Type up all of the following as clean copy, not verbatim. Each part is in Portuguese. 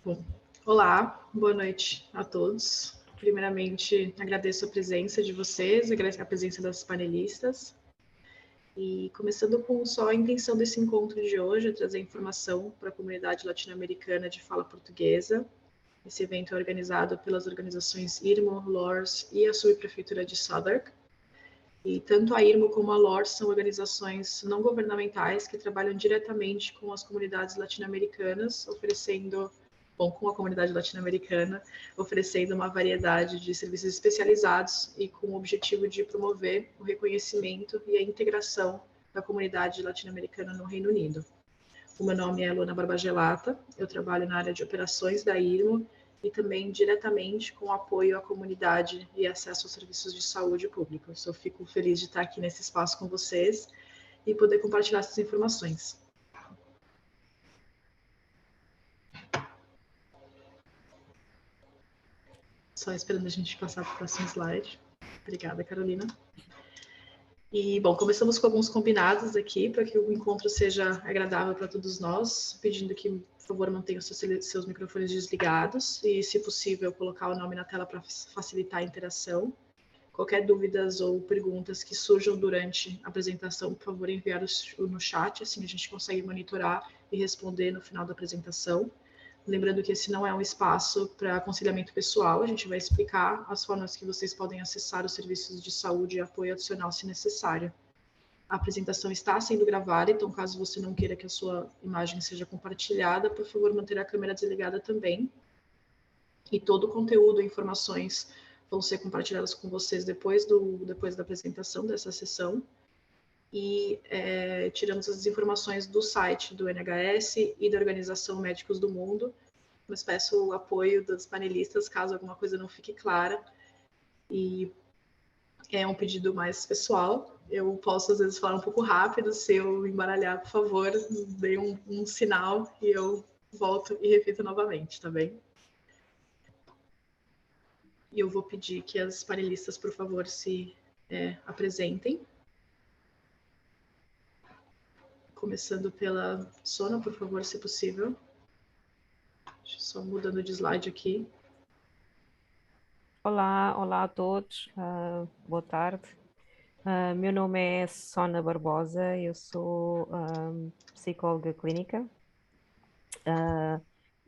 Bom, olá, boa noite a todos. Primeiramente, agradeço a presença de vocês, agradeço a presença das panelistas. E começando com só a intenção desse encontro de hoje, é trazer informação para a comunidade latino-americana de fala portuguesa. Esse evento é organizado pelas organizações IRMO, LORS e a subprefeitura de Southwark. E tanto a IRMO como a LORS são organizações não governamentais que trabalham diretamente com as comunidades latino-americanas, com a comunidade latino-americana, oferecendo uma variedade de serviços especializados e com o objetivo de promover o reconhecimento e a integração da comunidade latino-americana no Reino Unido. O meu nome é Luana Barbagelata, eu trabalho na área de operações da IRMO e também diretamente com apoio à comunidade e acesso aos serviços de saúde pública. Eu fico feliz de estar aqui nesse espaço com vocês e poder compartilhar essas informações. Só esperando a gente passar para o próximo slide. Obrigada, Carolina. E, bom, começamos com alguns combinados aqui para que o encontro seja agradável para todos nós, pedindo que, por favor, mantenham seus microfones desligados e, se possível, colocar o nome na tela para facilitar a interação. Qualquer dúvidas ou perguntas que surjam durante a apresentação, por favor, enviar no chat, assim a gente consegue monitorar e responder no final da apresentação. Lembrando que esse não é um espaço para aconselhamento pessoal, a gente vai explicar as formas que vocês podem acessar os serviços de saúde e apoio adicional se necessário. A apresentação está sendo gravada, então caso você não queira que a sua imagem seja compartilhada, por favor, manter a câmera desligada também. E todo o conteúdo e informações vão ser compartilhadas com vocês depois da apresentação dessa sessão. E tiramos as informações do site do NHS e da Organização Médicos do Mundo, mas peço o apoio dos panelistas caso alguma coisa não fique clara. E é um pedido mais pessoal, eu posso às vezes falar um pouco rápido, se eu embaralhar, por favor, dê um sinal e eu volto e repito novamente, tá bem? E eu vou pedir que as panelistas, por favor, se apresentem. Começando pela Sona, por favor, se possível. Só mudando de slide aqui. Olá a todos, boa tarde. Meu nome é Sona Barbosa, eu sou psicóloga clínica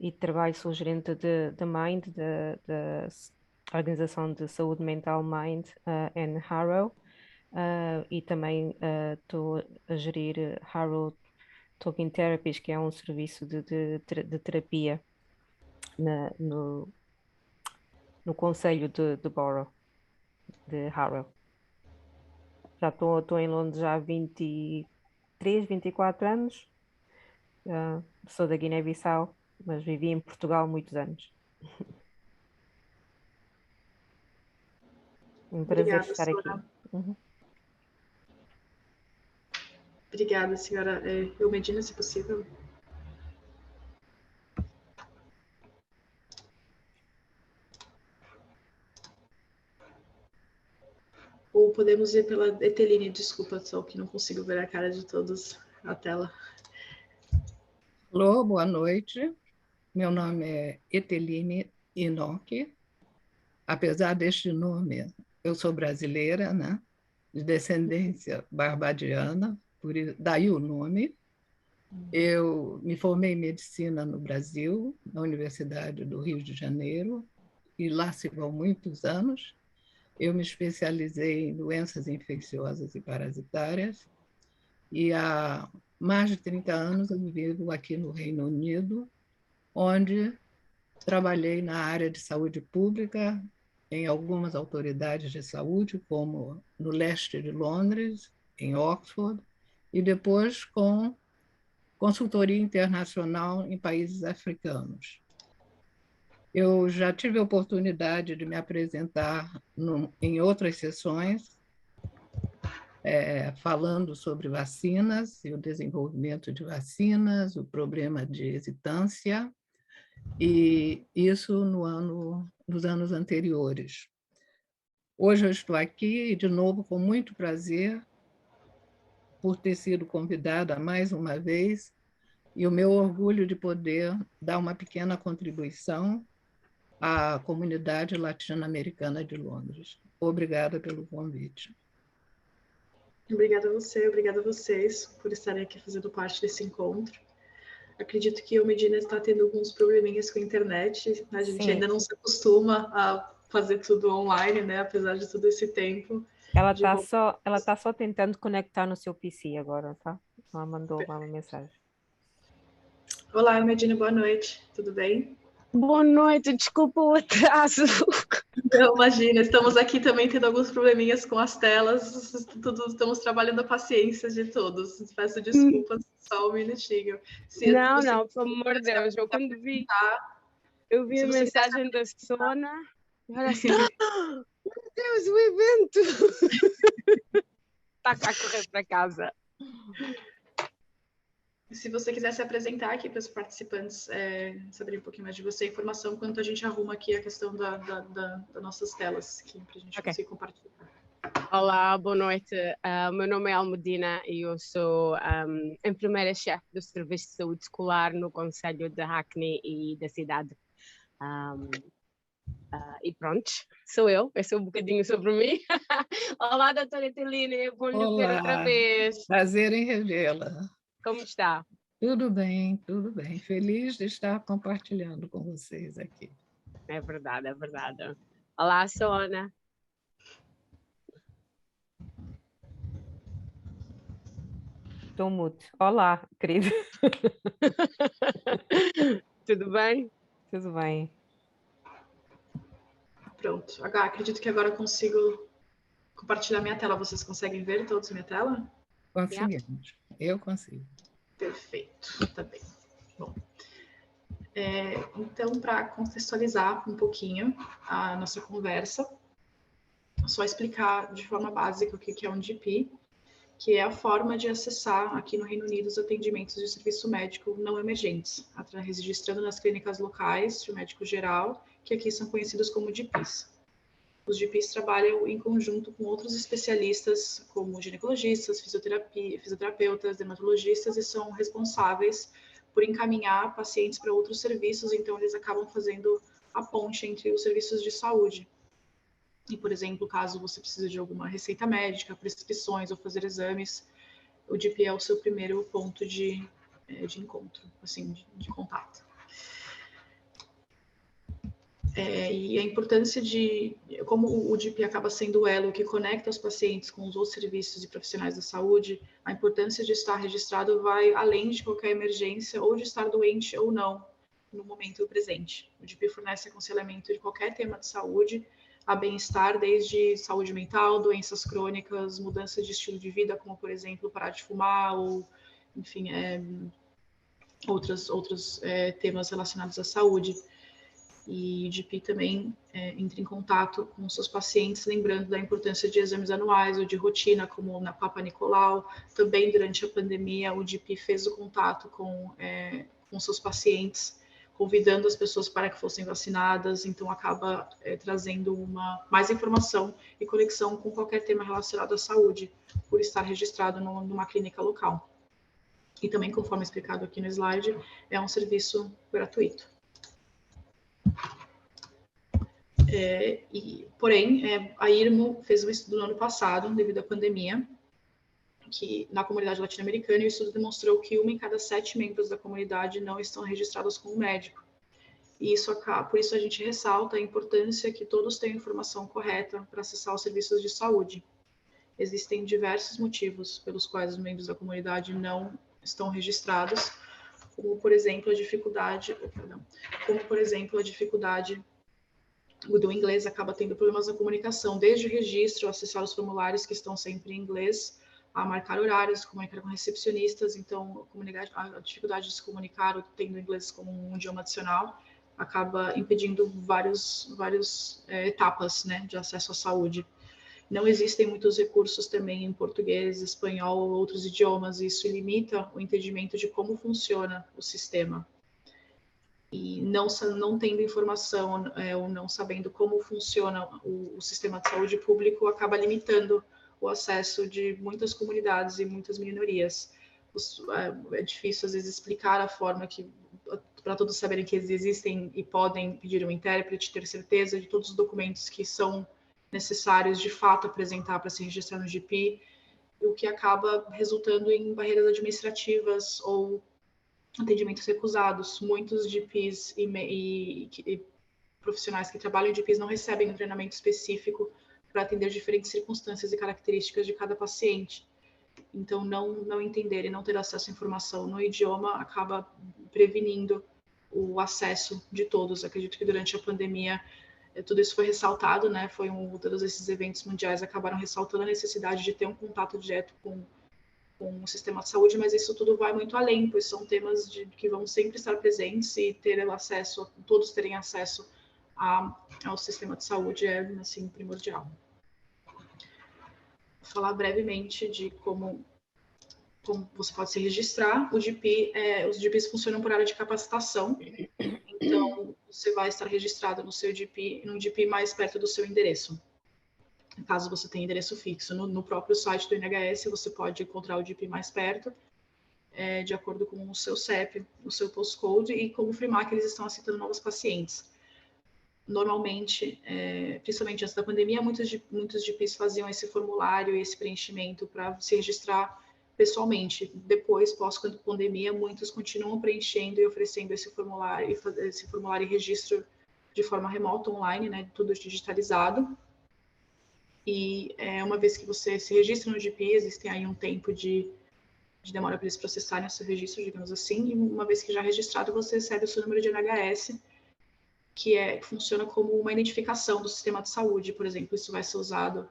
e sou gerente da Mind, da Organização de Saúde Mental Mind and Harrow, e também estou a gerir Harrow Talking Therapies, que é um serviço de terapia no Conselho de Borough de Harrow. Já estou em Londres há 23, 24 anos. Sou da Guiné-Bissau, mas vivi em Portugal muitos anos. Um prazer Obrigada, estar aqui. senhora. Obrigada, senhora Eumedina, se possível. Ou podemos ir pela Eteline, desculpa, só que não consigo ver a cara de todos na tela. Alô, boa noite. Meu nome é Eteline Inoki. Apesar deste nome, eu sou brasileira, né? De descendência barbadiana, daí o nome. Eu me formei em medicina no Brasil, na Universidade do Rio de Janeiro, e lá se vão muitos anos. Eu me especializei em doenças infecciosas e parasitárias, e há mais de 30 anos eu vivo aqui no Reino Unido, onde trabalhei na área de saúde pública, em algumas autoridades de saúde, como no leste de Londres, em Oxford, e depois com consultoria internacional em países africanos. Eu já tive a oportunidade de me apresentar em outras sessões, falando sobre vacinas e o desenvolvimento de vacinas, o problema de hesitância, e isso nos anos anteriores. Hoje eu estou aqui, de novo, com muito prazer, por ter sido convidada mais uma vez e o meu orgulho de poder dar uma pequena contribuição à comunidade latino-americana de Londres. Obrigada pelo convite. Obrigada a você, obrigada a vocês por estarem aqui fazendo parte desse encontro. Acredito que o Medina está tendo alguns probleminhas com a internet. A gente ainda não se acostuma a fazer tudo online, né? Apesar de todo esse tempo. Ela está só tentando conectar no seu PC agora, tá? Ela mandou uma mensagem. Olá, Medina, boa noite. Tudo bem? Boa noite, desculpa o atraso. Não, imagina, estamos aqui também tendo alguns probleminhas com as telas, estamos trabalhando a paciência de todos. Peço desculpas, só um minutinho. Não, pelo amor de Deus, eu quando vi, eu vi a mensagem da Sona, olha assim, meu Deus, o evento! Está a correr para casa. Se você quiser se apresentar aqui para os participantes, saber um pouquinho mais de você, informação, enquanto a gente arruma aqui a questão das nossas telas, para a gente conseguir compartilhar. Olá, boa noite. Meu nome é Almudina e eu sou enfermeira-chefe do Serviço de Saúde Escolar no Concelho de Hackney e da cidade. E pronto, sou eu. Esse é um bocadinho sobre mim. Olá, doutora Eteline, bom lhe ver outra vez. Prazer em revê-la. Como está? Tudo bem, tudo bem. Feliz de estar compartilhando com vocês aqui. É verdade, é verdade. Olá, Sona. Estou mute. Olá, querido. Tudo bem? Tudo bem. Pronto. Acredito que agora eu consigo compartilhar minha tela. Vocês conseguem ver todos minha tela? Conseguimos. Eu consigo. Perfeito. Tá bem. Bom. Então, para contextualizar um pouquinho a nossa conversa, só explicar de forma básica o que é um GP, que é a forma de acessar aqui no Reino Unido os atendimentos de serviço médico não emergentes, registrando nas clínicas locais de médico geral, que aqui são conhecidos como GPs. Os GPs trabalham em conjunto com outros especialistas, como ginecologistas, fisioterapeutas, dermatologistas, e são responsáveis por encaminhar pacientes para outros serviços, então eles acabam fazendo a ponte entre os serviços de saúde. E, por exemplo, caso você precise de alguma receita médica, prescrições ou fazer exames, o GP é o seu primeiro ponto de encontro, assim, de contato. E a importância como o GP acaba sendo o elo que conecta os pacientes com os outros serviços e profissionais da saúde, a importância de estar registrado vai além de qualquer emergência ou de estar doente ou não no momento presente. O GP fornece aconselhamento de qualquer tema de saúde, a bem-estar, desde saúde mental, doenças crônicas, mudança de estilo de vida, como, por exemplo, parar de fumar, ou, enfim, outros temas relacionados à saúde. E o GP também entra em contato com seus pacientes, lembrando da importância de exames anuais ou de rotina, como na Papa Nicolau. Também, durante a pandemia, o GP fez o contato com seus pacientes, convidando as pessoas para que fossem vacinadas, então acaba trazendo mais informação e conexão com qualquer tema relacionado à saúde, por estar registrado numa clínica local. E também, conforme explicado aqui no slide, é um serviço gratuito. Porém, a IRMO fez um estudo no ano passado, devido à pandemia, que na comunidade latino-americana, e o estudo demonstrou que 1 em cada 7 membros da comunidade não estão registrados como médico. E por isso a gente ressalta a importância que todos tenham informação correta para acessar os serviços de saúde. Existem diversos motivos pelos quais os membros da comunidade não estão registrados, como, por exemplo, a dificuldade do inglês, acaba tendo problemas na comunicação, desde o registro, acessar os formulários que estão sempre em inglês, a marcar horários, comunicar com recepcionistas. Então, a dificuldade de se comunicar, tendo o inglês como um idioma adicional, acaba impedindo várias etapas, né, de acesso à saúde. Não existem muitos recursos também em português, espanhol ou outros idiomas, e isso limita o entendimento de como funciona o sistema. E não tendo informação ou não sabendo como funciona o sistema de saúde público, acaba limitando o acesso de muitas comunidades e muitas minorias. é difícil, às vezes, explicar a forma que, para todos saberem que eles existem e podem pedir um intérprete, ter certeza de todos os documentos que são necessários, de fato, apresentar para se registrar no GP, o que acaba resultando em barreiras administrativas ou atendimentos recusados. Muitos GPs e profissionais que trabalham em GPs não recebem um treinamento específico para atender diferentes circunstâncias e características de cada paciente. Então, não entender e não ter acesso à informação no idioma acaba prevenindo o acesso de todos. Acredito que durante a pandemia tudo isso foi ressaltado, né? Todos esses eventos mundiais acabaram ressaltando a necessidade de ter um contato direto com o sistema de saúde, mas isso tudo vai muito além, pois são temas que vão sempre estar presentes e todos terem acesso ao sistema de saúde é, assim, primordial. Vou falar brevemente de como você pode se registrar. Os GPs funcionam por área de capacitação, então você vai estar registrado no seu GP, num GP mais perto do seu endereço. Caso você tenha endereço fixo, no próprio site do NHS, você pode encontrar o GP mais perto, de acordo com o seu CEP, o seu postcode, e confirmar que eles estão aceitando novos pacientes. Normalmente, principalmente antes da pandemia, muitos GPs faziam esse formulário e esse preenchimento para se registrar pessoalmente. Depois, pós-pandemia, muitos continuam preenchendo e oferecendo esse formulário e registro de forma remota, online, né, tudo digitalizado. E uma vez que você se registra no GP, existe aí um tempo de demora para eles processarem o seu registro, digamos assim, e uma vez que já registrado, você recebe o seu número de NHS, que funciona como uma identificação do sistema de saúde, por exemplo. Isso vai ser usado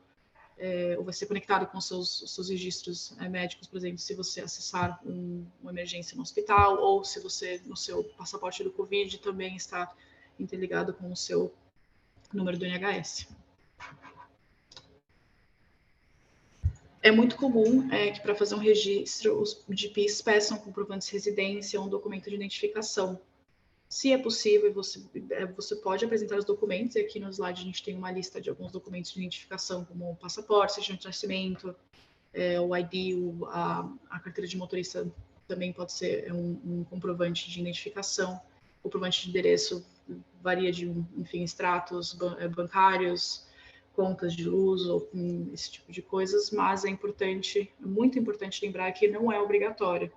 ou vai ser conectado com os seus registros médicos, por exemplo, se você acessar uma emergência no hospital, ou se você, no seu passaporte do Covid, também está interligado com o seu número do NHS. É muito comum que para fazer um registro, os GPs peçam comprovantes de residência ou um documento de identificação. Se é possível, você pode apresentar os documentos, e aqui no slide a gente tem uma lista de alguns documentos de identificação, como o passaporte, certidão de nascimento, o ID, a carteira de motorista também pode ser um comprovante de identificação. O comprovante de endereço varia de, enfim, extratos bancários, contas de luz, ou esse tipo de coisas, mas é muito importante lembrar que não é obrigatório.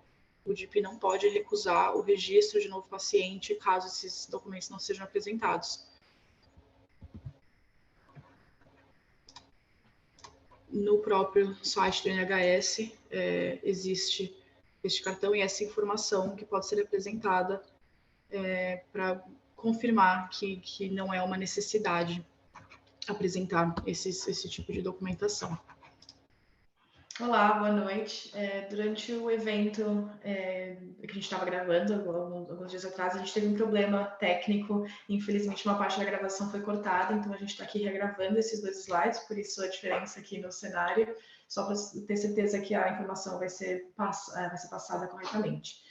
O GP não pode recusar o registro de novo paciente caso esses documentos não sejam apresentados. No próprio site do NHS existe este cartão e essa informação que pode ser apresentada para confirmar que não é uma necessidade apresentar esse tipo de documentação. Olá, boa noite. Durante o evento que a gente estava gravando, alguns dias atrás, a gente teve um problema técnico. Infelizmente, uma parte da gravação foi cortada, então a gente está aqui regravando esses 2 slides, por isso a diferença aqui no cenário, só para ter certeza que a informação vai ser passada corretamente.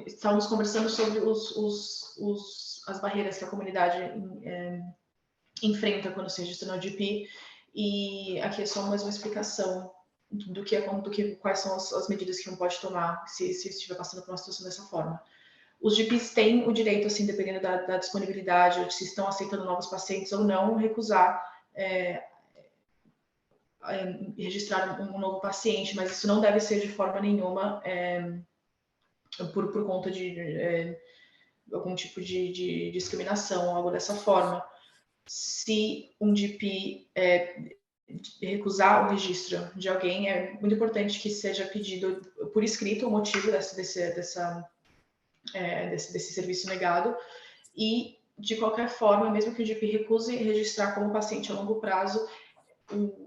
Estávamos conversando sobre as barreiras que a comunidade enfrenta quando se registra no GP. E aqui é só mais uma explicação quais são as medidas que um pode tomar se estiver passando por uma situação dessa forma. Os GPs têm o direito, assim, dependendo da disponibilidade, ou se estão aceitando novos pacientes ou não, recusar registrar um novo paciente, mas isso não deve ser de forma nenhuma por conta de algum tipo de discriminação ou algo dessa forma. Se um GP recusar o registro de alguém, é muito importante que seja pedido por escrito o motivo desse serviço negado, e, de qualquer forma, mesmo que o GP recuse registrar como paciente a longo prazo,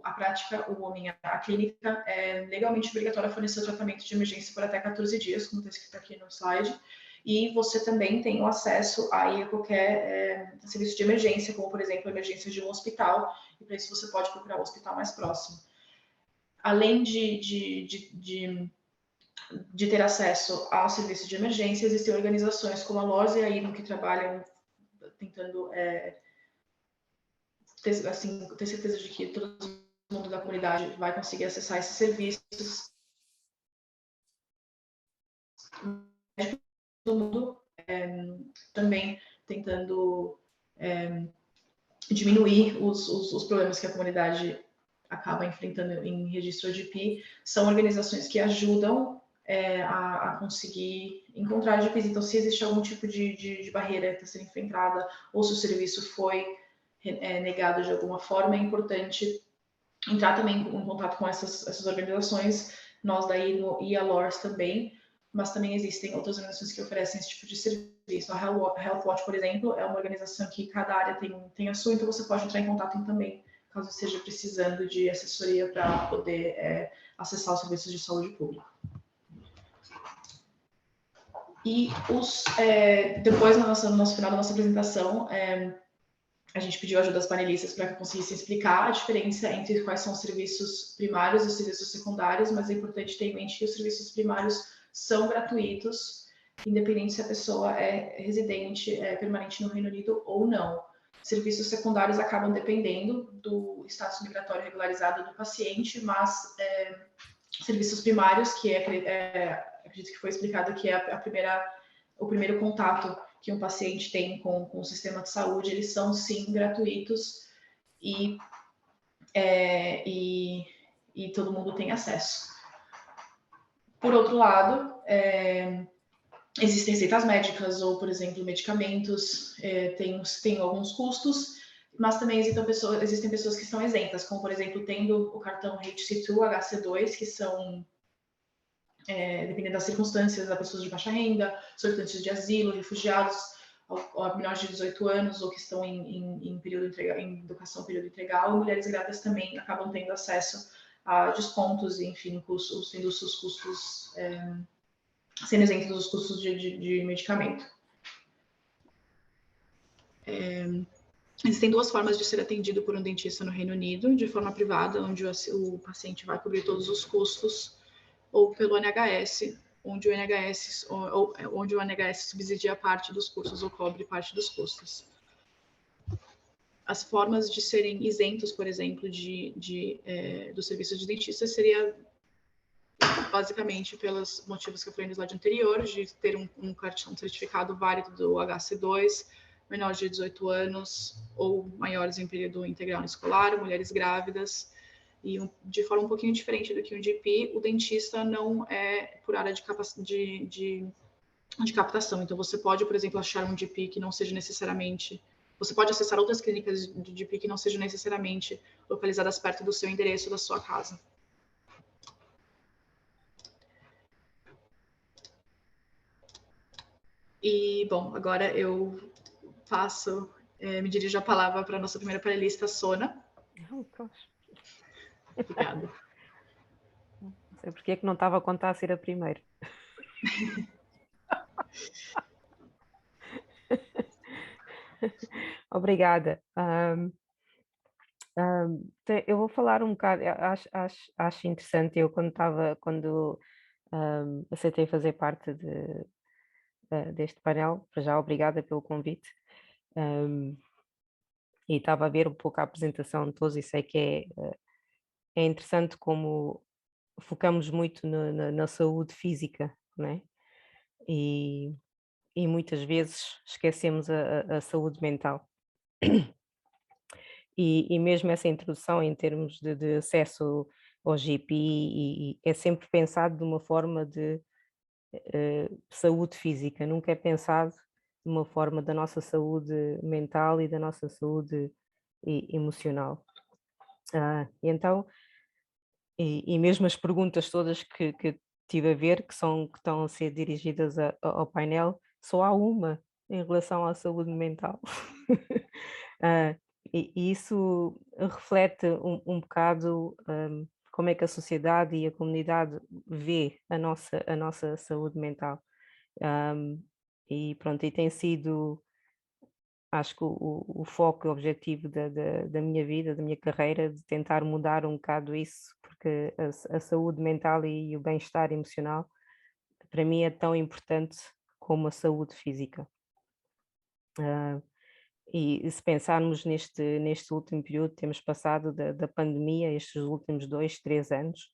a clínica é legalmente obrigatória a fornecer o tratamento de emergência por até 14 dias, como está escrito aqui no slide. E você também tem o acesso a qualquer serviço de emergência, como, por exemplo, a emergência de um hospital, e para isso você pode procurar o hospital mais próximo. Além de ter acesso ao serviço de emergência, existem organizações como a LOS e a INO que trabalham tentando ter certeza de que todo mundo da comunidade vai conseguir acessar esses serviços, todo mundo também tentando diminuir os problemas que a comunidade acaba enfrentando em registro OGP. São organizações que ajudam a conseguir encontrar GPs. Então, se existe algum tipo de barreira que está sendo enfrentada, ou se o serviço foi negado de alguma forma, é importante entrar também em contato com essas organizações, nós da INO e a LORS também, mas também existem outras organizações que oferecem esse tipo de serviço. A HealthWatch, por exemplo, é uma organização que cada área tem a sua, então você pode entrar em contato também, caso esteja precisando de assessoria para poder acessar os serviços de saúde pública. E depois, no final da nossa apresentação, a gente pediu ajuda das panelistas para que eu conseguisse explicar a diferença entre quais são os serviços primários e os serviços secundários, mas é importante ter em mente que os serviços primários são gratuitos, independente se a pessoa é residente, permanente no Reino Unido ou não. Serviços secundários acabam dependendo do status migratório regularizado do paciente, mas serviços primários, que acredito que foi explicado que é o primeiro contato que um paciente tem com o sistema de saúde, eles são sim gratuitos e todo mundo tem acesso. Por outro lado, existem receitas médicas ou, por exemplo, medicamentos, tem alguns custos, mas também existem pessoas que estão isentas, como, por exemplo, tendo o cartão HC2, HC2, que são, dependendo das circunstâncias, das pessoas de baixa renda, solicitantes de asilo, refugiados, menores de 18 anos ou que estão em educação período integral, e mulheres grávidas também acabam tendo acesso a descontos, enfim, tendo os seus custos, sendo isentos dos custos de medicamento. Existem duas formas de ser atendido por um dentista no Reino Unido: de forma privada, onde o paciente vai cobrir todos os custos, ou pelo NHS, onde o NHS subsidia parte dos custos ou cobre parte dos custos. As formas de serem isentos, por exemplo, do serviço de dentista seria basicamente pelos motivos que eu falei no slide anterior, de ter um cartão certificado válido do HC2, menores de 18 anos ou maiores em período integral escolar, mulheres grávidas. E de forma um pouquinho diferente do que um GP, o dentista não é por área de captação. Então, você pode, por exemplo, achar um GP que não seja necessariamente... Você pode acessar outras clínicas de GP que não sejam necessariamente localizadas perto do seu endereço, da sua casa. E, bom, agora eu me dirijo a palavra para a nossa primeira panelista, Sona. Obrigada. Não sei porque é que não estava a contar a ser a primeira. Obrigada. Eu vou falar um bocado, acho interessante, eu quando aceitei fazer parte deste painel, para já obrigada pelo convite, e estava a ver um pouco a apresentação de todos e sei que é interessante como focamos muito na saúde física, não é? E muitas vezes esquecemos a saúde mental. E mesmo essa introdução em termos de acesso ao GP é sempre pensado de uma forma de saúde física, nunca é pensado de uma forma da nossa saúde mental e da nossa saúde emocional. Então, e mesmo as perguntas todas que tive a ver, que estão a ser dirigidas ao painel, só há uma em relação à saúde mental. E isso reflete um bocado como é que a sociedade e a comunidade vê a nossa saúde mental. E pronto, e tem sido, acho que o foco e o objetivo da minha vida, da minha carreira, de tentar mudar um bocado isso, porque a saúde mental e o bem-estar emocional, para mim, é tão importante como a saúde física. E se pensarmos neste último período, temos passado da pandemia, estes últimos 2, 3 anos,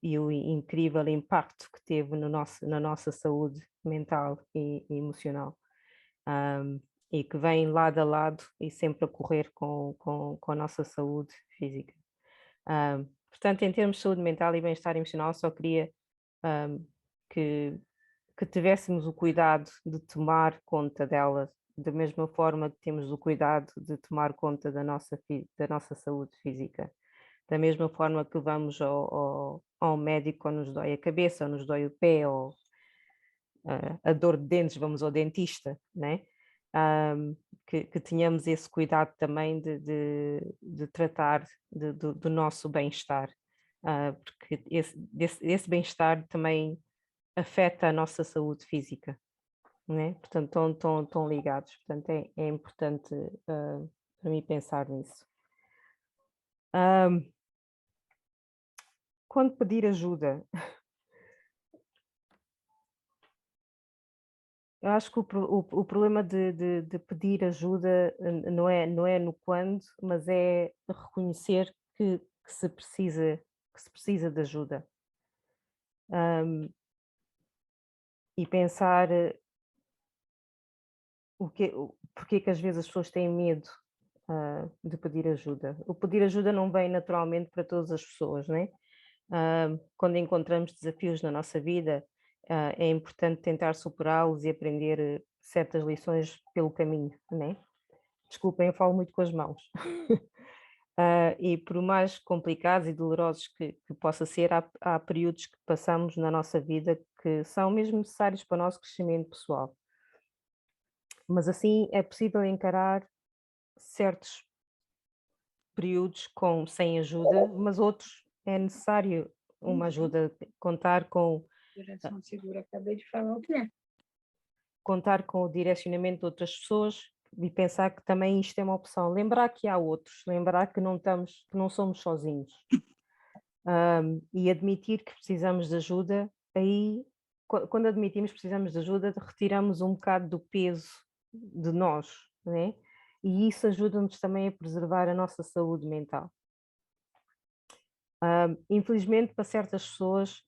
e o incrível impacto que teve na nossa saúde mental e emocional. E que vem lado a lado e sempre a correr com a nossa saúde física. Portanto, em termos de saúde mental e bem-estar emocional, só queria que tivéssemos o cuidado de tomar conta delas, da mesma forma que temos o cuidado de tomar conta da nossa saúde física. Da mesma forma que vamos ao médico quando nos dói a cabeça, ou nos dói o pé, ou a dor de dentes, vamos ao dentista, né? Que tenhamos esse cuidado também de tratar do nosso bem-estar, porque esse bem-estar também afeta a nossa saúde física, né? Portanto, estão ligados. Portanto, é importante para mim pensar nisso. Quando pedir ajuda, eu acho que o problema de pedir ajuda não é no quando, mas é reconhecer que se precisa de ajuda. E pensar porque é que às vezes as pessoas têm medo de pedir ajuda. O pedir ajuda não vem naturalmente para todas as pessoas, né? Quando encontramos desafios na nossa vida, é importante tentar superá-los e aprender certas lições pelo caminho, né? Desculpem, eu falo muito com as mãos. E por mais complicados e dolorosos que possa ser, há períodos que passamos na nossa vida que são mesmo necessários para o nosso crescimento pessoal. Mas assim é possível encarar certos períodos sem ajuda, mas outros é necessário uma ajuda, contar com Direção segura, acabei de falar o que é. Contar com o direcionamento de outras pessoas e pensar que também isto é uma opção. Lembrar que há outros, lembrar que não somos sozinhos. E admitir que precisamos de ajuda, aí, quando admitimos que precisamos de ajuda, retiramos um bocado do peso de nós, né? E isso ajuda-nos também a preservar a nossa saúde mental. Infelizmente, para certas pessoas,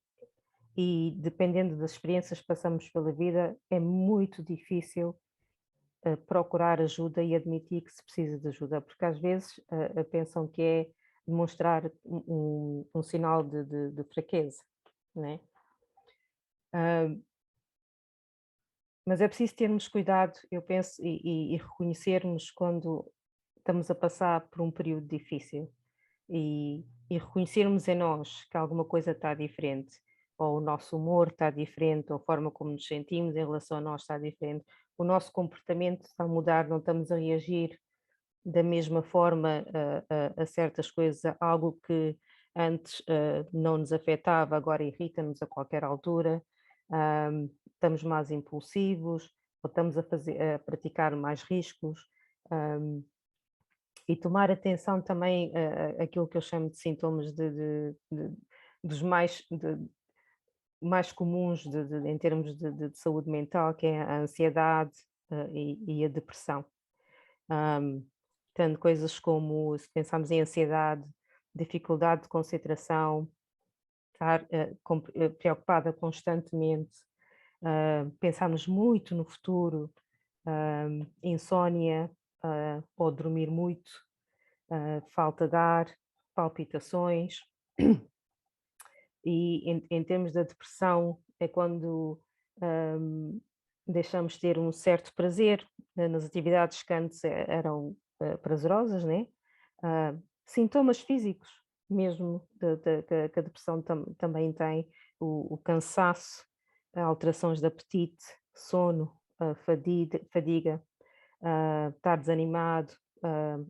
e dependendo das experiências que passamos pela vida, é muito difícil procurar ajuda e admitir que se precisa de ajuda, porque às vezes pensam que é demonstrar um sinal de fraqueza, né? Mas é preciso termos cuidado, eu penso, e reconhecermos quando estamos a passar por um período difícil e reconhecermos em nós que alguma coisa está diferente, ou o nosso humor está diferente, ou a forma como nos sentimos em relação a nós está diferente, o nosso comportamento está a mudar, não estamos a reagir da mesma forma a certas coisas, algo que antes não nos afetava, agora irrita-nos a qualquer altura, estamos mais impulsivos, ou estamos a praticar mais riscos, e tomar atenção também àquilo que eu chamo de sintomas dos mais comuns em termos de saúde mental, que é a ansiedade e a depressão. Tanto coisas como, se pensarmos em ansiedade, dificuldade de concentração, estar preocupada constantemente, pensarmos muito no futuro, insónia, ou dormir muito, falta de ar, palpitações. E em termos da depressão, é quando deixamos de ter um certo prazer nas atividades que antes eram prazerosas, né? Sintomas físicos mesmo que a depressão também tem, o cansaço, alterações de apetite, sono, fadiga, estar desanimado,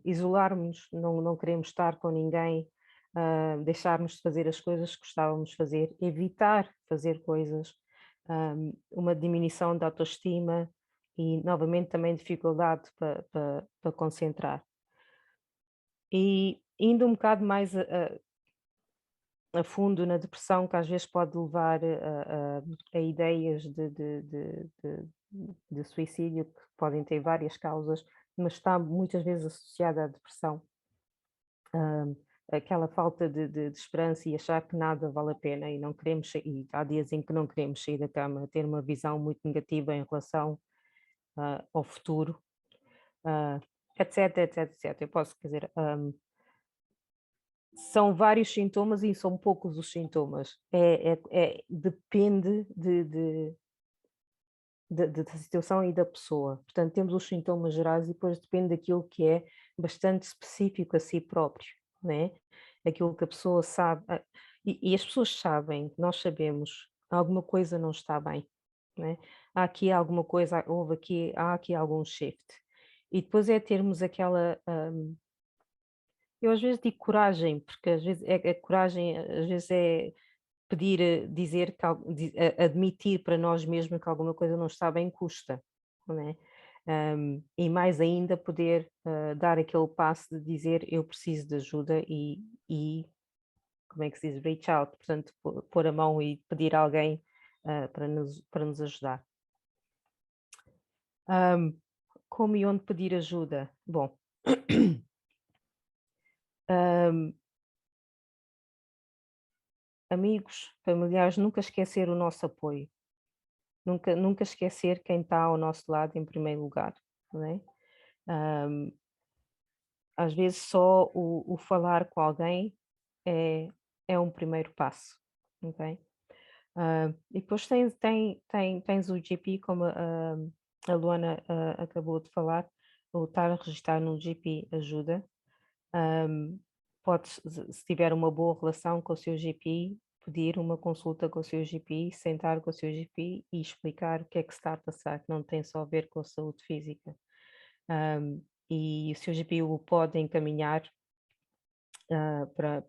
isolarmos, não queremos estar com ninguém, deixarmos de fazer as coisas que gostávamos de fazer, evitar fazer coisas, uma diminuição da autoestima e, novamente, também dificuldade para concentrar. E indo um bocado mais a fundo na depressão, que às vezes pode levar a ideias de suicídio, que podem ter várias causas, mas está muitas vezes associada à depressão. aquela falta de esperança e achar que nada vale a pena e não queremos e há dias em que não queremos sair da cama, ter uma visão muito negativa em relação ao futuro, etc, etc, etc. Eu posso, quer dizer, são vários sintomas e são poucos os sintomas. Depende da situação e da pessoa. Portanto, temos os sintomas gerais e depois depende daquilo que é bastante específico a si próprio, né? Aquilo que a pessoa sabe. E as pessoas sabem, nós sabemos, alguma coisa não está bem, né? Há aqui alguma coisa, há aqui algum shift. E depois é termos aquela. Eu às vezes digo coragem, porque às vezes é coragem, às vezes é pedir, dizer que admitir para nós mesmos que alguma coisa não está bem custa, não é? E mais ainda poder dar aquele passo de dizer eu preciso de ajuda e como é que se diz, reach out, portanto pôr a mão e pedir a alguém para nos ajudar. Como e onde pedir ajuda? Bom, amigos, familiares, nunca esquecer o nosso apoio. Nunca esquecer quem está ao nosso lado em primeiro lugar, não é? Às vezes só o falar com alguém é um primeiro passo, ok? E depois tens o GP, como a Luana acabou de falar, o estar a registrar no GP ajuda. Se tiver uma boa relação com o seu GP, pedir uma consulta com o seu GP, sentar com o seu GP e explicar o que é que se está a passar, que não tem só a ver com a saúde física. E o seu GP o pode encaminhar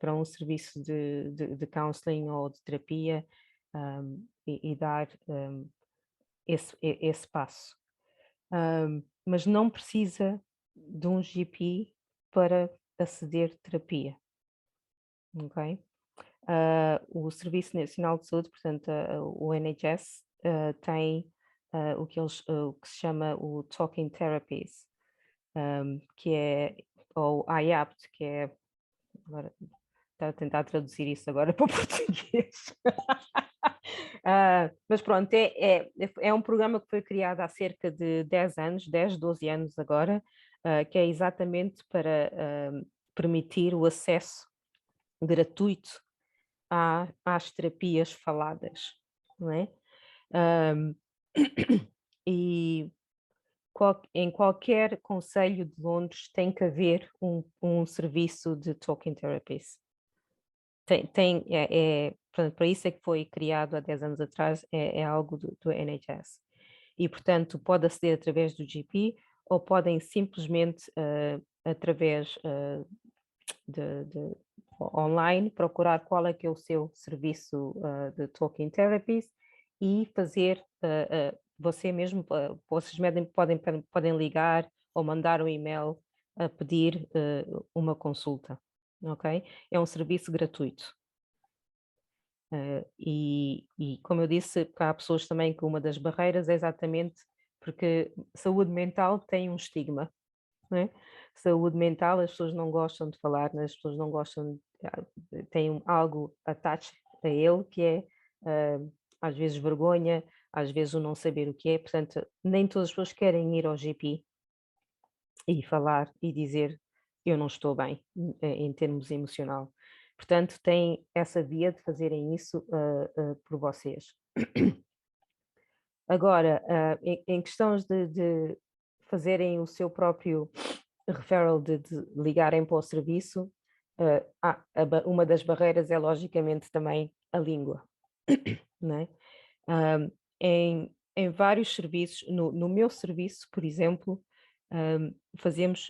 para um serviço de counseling ou de terapia e dar esse passo. Mas não precisa de um GP para aceder terapia, ok? O Serviço Nacional de Saúde, portanto, o NHS, tem o que se chama o Talking Therapies, que é, ou IAPT, que é, agora, estou a tentar traduzir isso agora para o português. Mas pronto, é um programa que foi criado há cerca de 10 anos, 10, 12 anos agora, que é exatamente para permitir o acesso gratuito às terapias faladas, não é? E em qualquer concelho de Londres tem que haver um serviço de Talking Therapies. Portanto, para isso é que foi criado há 10 anos atrás, é algo do NHS. E, portanto, pode aceder através do GP ou podem simplesmente, através de online, procurar qual é que é o seu serviço de Talking Therapies e fazer, você mesmo, vocês podem ligar ou mandar um e-mail a pedir uma consulta, ok? É um serviço gratuito. E como eu disse, há pessoas também que uma das barreiras é exatamente porque saúde mental tem um estigma, não é? Saúde mental, as pessoas não gostam de falar, as pessoas não gostam, têm algo attached a ele que é às vezes vergonha, às vezes o não saber o que é, portanto, nem todas as pessoas querem ir ao GP e falar e dizer eu não estou bem em termos emocional. Portanto, têm essa via de fazerem isso por vocês. Agora, em questões de fazerem o seu próprio referral, de ligarem para o serviço, uma das barreiras é logicamente também a língua, não é? Em vários serviços, no meu serviço, por exemplo,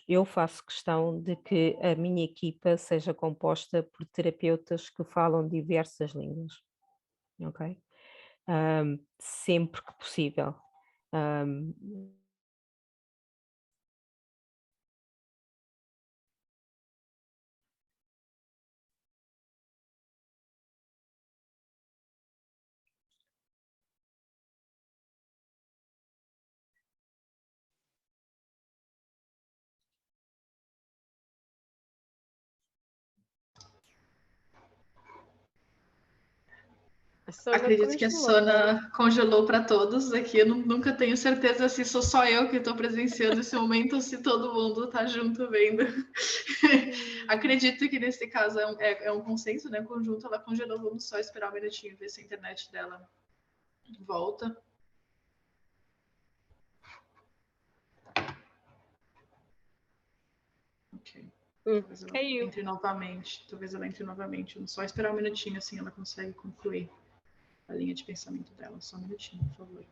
eu faço questão de que a minha equipa seja composta por terapeutas que falam diversas línguas, ok? Sempre que possível. Acredito que a Sona congelou para todos aqui. Eu nunca tenho certeza se sou só eu que estou presenciando esse momento ou se todo mundo está junto vendo. Acredito que nesse caso é um consenso, né? Conjunto, ela congelou. Vamos só esperar um minutinho, ver se a internet dela volta. Ok. Talvez ela entre novamente. Talvez ela entre novamente. Vamos só esperar um minutinho, assim ela consegue concluir a linha de pensamento dela. Só um minutinho, por favor.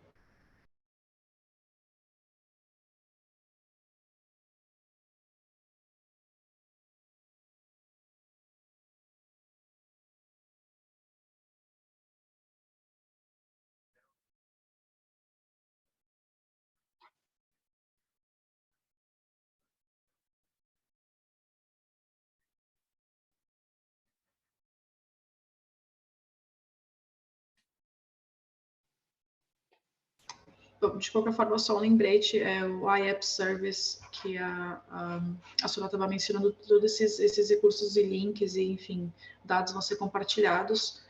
De qualquer forma, só um lembrete, o iApp Service, que a Sona estava mencionando, todos esses recursos e links e, enfim, dados vão ser compartilhados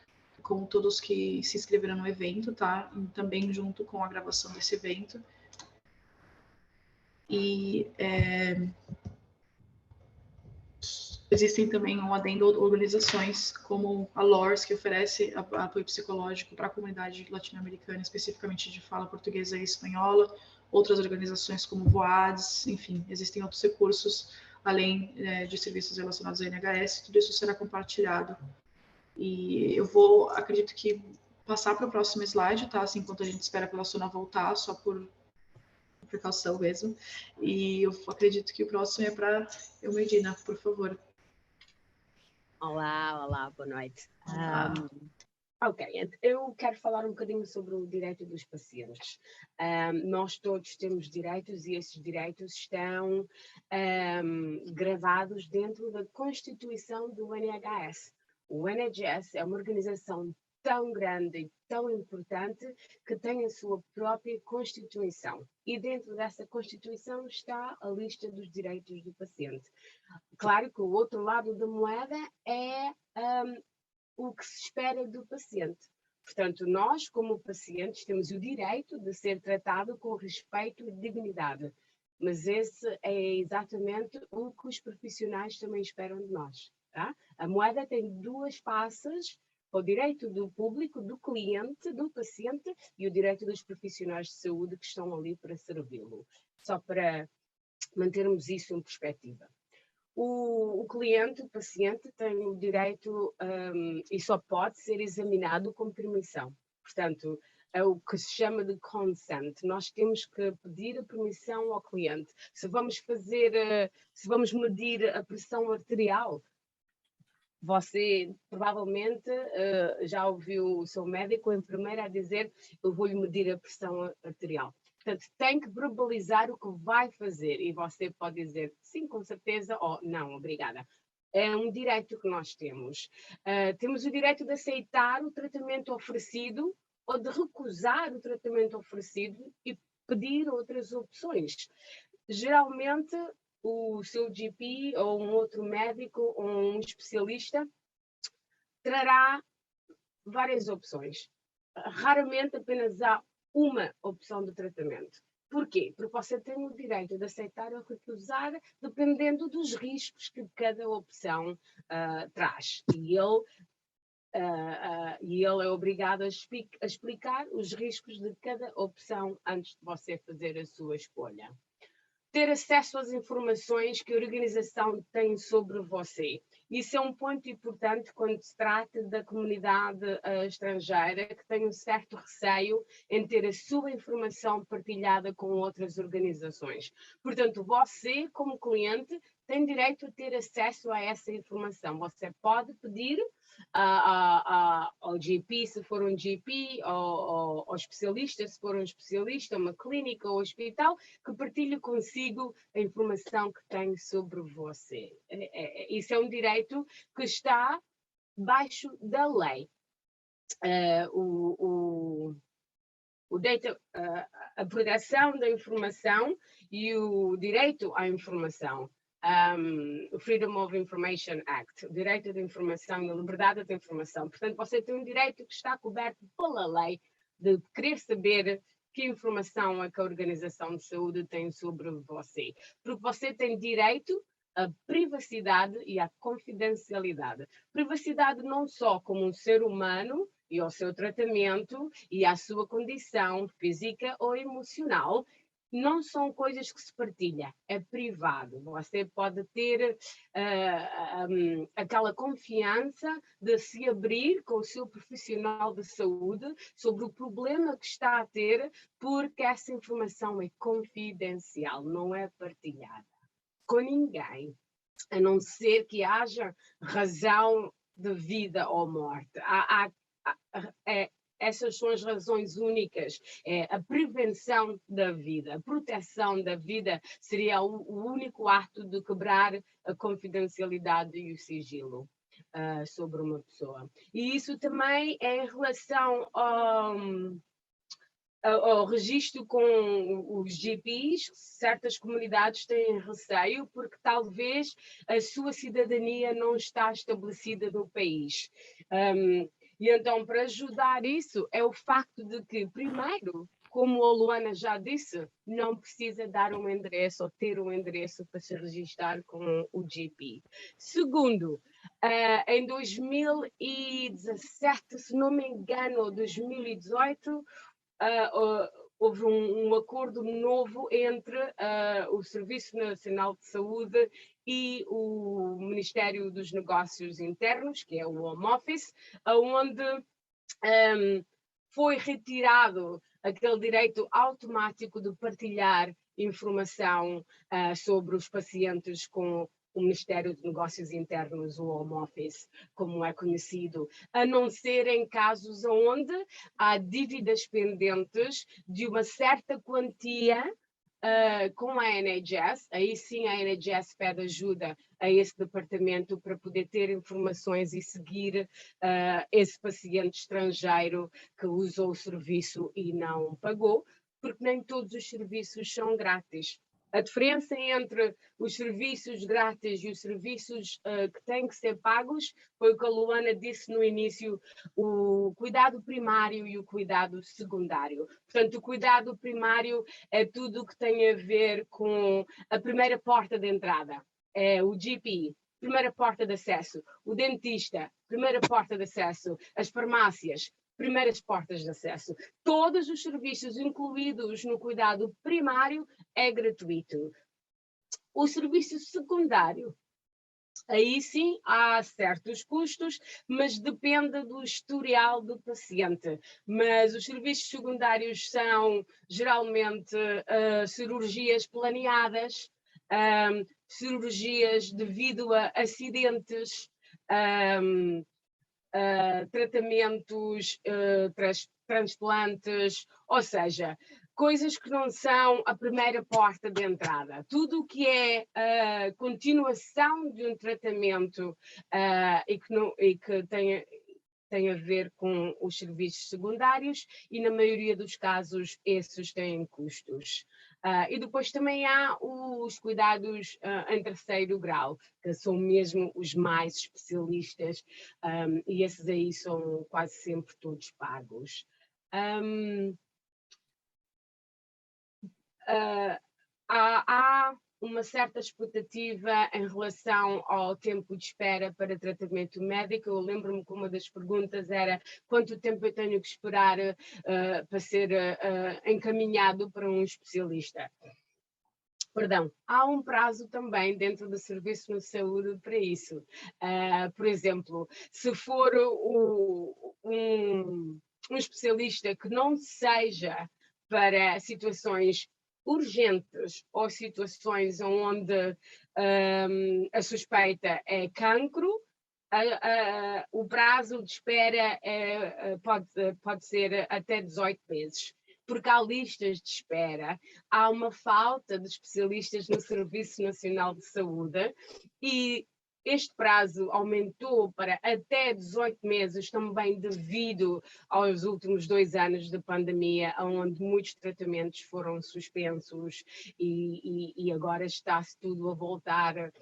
com todos que se inscreveram no evento, tá? E também junto com a gravação desse evento. E existem também um adendo organizações como a LORS, que oferece apoio psicológico para a comunidade latino-americana, especificamente de fala portuguesa e espanhola, outras organizações como VOADS, enfim, existem outros recursos, além de serviços relacionados à NHS, tudo isso será compartilhado. E eu vou, acredito que, passar para o próximo slide, tá? Assim, enquanto a gente espera pela Sona voltar, só por precaução mesmo. E eu acredito que o próximo é para Eumedina, por favor. Olá, boa noite. Ok, eu quero falar um bocadinho sobre o direito dos pacientes. Nós todos temos direitos e esses direitos estão gravados dentro da Constituição do NHS. O NHS é uma organização tão grande e tão importante que tem a sua própria Constituição. E dentro dessa Constituição está a lista dos direitos do paciente. Claro que o outro lado da moeda é o que se espera do paciente. Portanto, nós, como pacientes, temos o direito de ser tratado com respeito e dignidade. Mas esse é exatamente o que os profissionais também esperam de nós. Tá? A moeda tem duas faces: o direito do público, do cliente, do paciente, e o direito dos profissionais de saúde que estão ali para servi-lo. Só para mantermos isso em perspectiva. O cliente, o paciente, tem o direito e só pode ser examinado com permissão. Portanto, é o que se chama de consent. Nós temos que pedir a permissão ao cliente. Se vamos medir a pressão arterial, você provavelmente já ouviu o seu médico ou enfermeira a dizer: eu vou-lhe medir a pressão arterial. Portanto, tem que verbalizar o que vai fazer e você pode dizer sim, com certeza, ou não, obrigada. É um direito que nós temos. Temos o direito de aceitar o tratamento oferecido ou de recusar o tratamento oferecido e pedir outras opções. Geralmente, o seu GP ou um outro médico ou um especialista trará várias opções. Raramente apenas há uma opção de tratamento. Porquê? Porque você tem o direito de aceitar ou recusar dependendo dos riscos que cada opção traz. E ele é obrigado a explicar os riscos de cada opção antes de você fazer a sua escolha. Ter acesso às informações que a organização tem sobre você. Isso é um ponto importante quando se trata da comunidade estrangeira, que tem um certo receio em ter a sua informação partilhada com outras organizações. Portanto, você, como cliente, tem direito a ter acesso a essa informação. Você pode pedir ao GP, se for um GP, ao especialista, se for um especialista, uma clínica ou hospital, que partilhe consigo a informação que tem sobre você. Isso é um direito que está debaixo da lei. A proteção da informação e o direito à informação. o Freedom of Information Act, o direito de informação e a liberdade de informação. Portanto, você tem um direito que está coberto pela lei de querer saber que informação é que a Organização de Saúde tem sobre você. Porque você tem direito à privacidade e à confidencialidade. Privacidade não só como um ser humano e ao seu tratamento e à sua condição física ou emocional, não são coisas que se partilham, é privado. Você pode ter aquela confiança de se abrir com o seu profissional de saúde sobre o problema que está a ter, porque essa informação é confidencial, não é partilhada com ninguém, a não ser que haja razão de vida ou morte. Essas são as razões únicas, a prevenção da vida, a proteção da vida seria o único ato de quebrar a confidencialidade e o sigilo sobre uma pessoa. E isso também é em relação ao registro com os GPs. Certas comunidades têm receio porque talvez a sua cidadania não está estabelecida no país. E então, para ajudar isso, é o facto de que, primeiro, como a Luana já disse, não precisa dar um endereço ou ter um endereço para se registrar com o GP. Segundo, em 2017, se não me engano, 2018, houve um acordo novo entre o Serviço Nacional de Saúde e o Ministério dos Negócios Internos, que é o Home Office, onde foi retirado aquele direito automático de partilhar informação sobre os pacientes com o Ministério dos Negócios Internos, o Home Office, como é conhecido, a não ser em casos onde há dívidas pendentes de uma certa quantia com a NHS. Aí sim a NHS pede ajuda a esse departamento para poder ter informações e seguir esse paciente estrangeiro que usou o serviço e não pagou, porque nem todos os serviços são grátis. A diferença entre os serviços grátis e os serviços que têm que ser pagos foi o que a Luana disse no início, o cuidado primário e o cuidado secundário. Portanto, o cuidado primário é tudo o que tem a ver com a primeira porta de entrada, é o GP, primeira porta de acesso, o dentista, primeira porta de acesso, as farmácias, primeiras portas de acesso. Todos os serviços incluídos no cuidado primário é gratuito. O serviço secundário, aí sim há certos custos, mas depende do historial do paciente. Mas os serviços secundários são geralmente cirurgias planeadas, cirurgias devido a acidentes, tratamentos, transplantes, ou seja, coisas que não são a primeira porta de entrada. Tudo o que é continuação de um tratamento e que tem a ver com os serviços secundários, e na maioria dos casos esses têm custos. E depois também há os cuidados em terceiro grau, que são mesmo os mais especialistas, e esses aí são quase sempre todos pagos. Há uma certa expectativa em relação ao tempo de espera para tratamento médico. Eu lembro-me que uma das perguntas era quanto tempo eu tenho que esperar para ser encaminhado para um especialista. Perdão, há um prazo também dentro do Serviço de Saúde para isso. Por exemplo, se for um especialista que não seja para situações urgentes ou situações onde a suspeita é cancro, o prazo de espera pode ser até 18 meses, porque há listas de espera, há uma falta de especialistas no Serviço Nacional de Saúde e Este prazo aumentou para até 18 meses, também devido aos últimos 2 anos de pandemia, onde muitos tratamentos foram suspensos e agora está-se tudo a voltar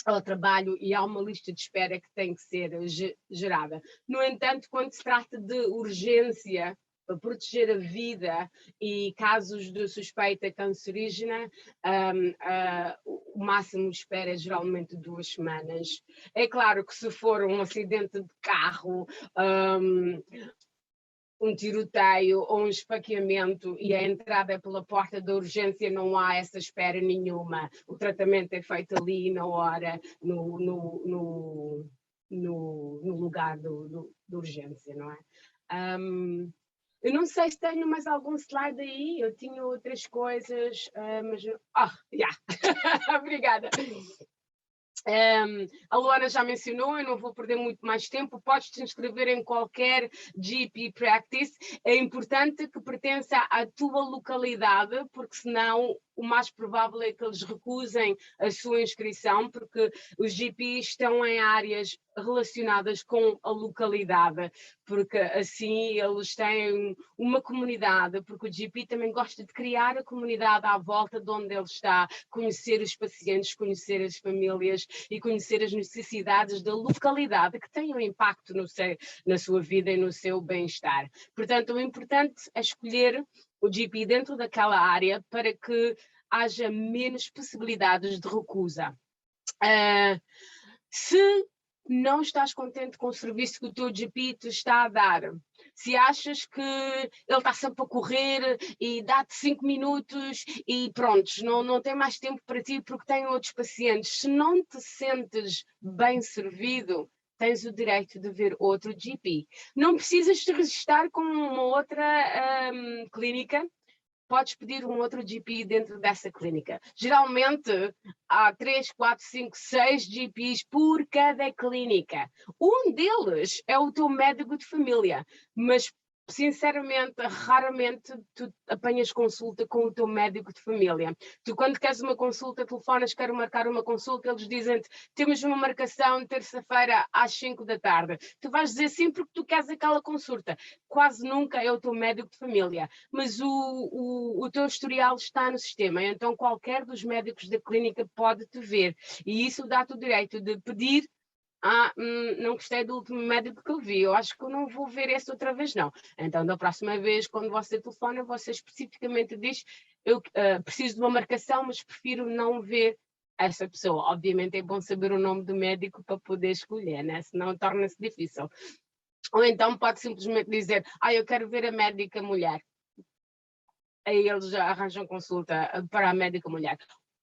ao trabalho e há uma lista de espera que tem que ser gerada. No entanto, quando se trata de urgência, para proteger a vida e casos de suspeita cancerígena, o máximo de espera é geralmente 2 semanas. É claro que se for um acidente de carro, um tiroteio ou um esfaqueamento e a entrada é pela porta da urgência, não há essa espera nenhuma. O tratamento é feito ali na hora, no lugar de urgência, não é? Eu não sei se tenho mais algum slide aí, eu tinha outras coisas, mas... yeah. Obrigada. A Luana já mencionou, eu não vou perder muito mais tempo, podes te inscrever em qualquer GP Practice, é importante que pertença à tua localidade, porque senão o mais provável é que eles recusem a sua inscrição, porque os GPs estão em áreas relacionadas com a localidade, porque assim eles têm uma comunidade, porque o GP também gosta de criar a comunidade à volta de onde ele está, conhecer os pacientes, conhecer as famílias e conhecer as necessidades da localidade que têm um impacto na sua vida e no seu bem-estar. Portanto, o importante é escolher o GP dentro daquela área para que haja menos possibilidades de recusa. Se não estás contente com o serviço que o teu GP te está a dar, se achas que ele está sempre a correr e dá-te 5 minutos e pronto, não tem mais tempo para ti porque tem outros pacientes, se não te sentes bem servido, tens o direito de ver outro GP. Não precisas te registrar com uma outra clínica, podes pedir um outro GP dentro dessa clínica. Geralmente há 3, 4, 5, 6 GPs por cada clínica. Um deles é o teu médico de família, mas sinceramente, raramente tu apanhas consulta com o teu médico de família. Tu quando queres uma consulta, telefonas, quero marcar uma consulta, eles dizem-te, temos uma marcação terça-feira às 5 da tarde. Tu vais dizer sim porque tu queres aquela consulta. Quase nunca é o teu médico de família, mas o teu historial está no sistema, então qualquer dos médicos da clínica pode te ver e isso dá-te o direito de pedir não gostei do último médico que eu vi, eu acho que eu não vou ver esse outra vez não. Então da próxima vez quando você telefona, você especificamente diz, eu preciso de uma marcação, mas prefiro não ver essa pessoa. Obviamente é bom saber o nome do médico para poder escolher, né? Senão torna-se difícil. Ou então pode simplesmente dizer, eu quero ver a médica mulher. Aí eles já arranjam consulta para a médica mulher.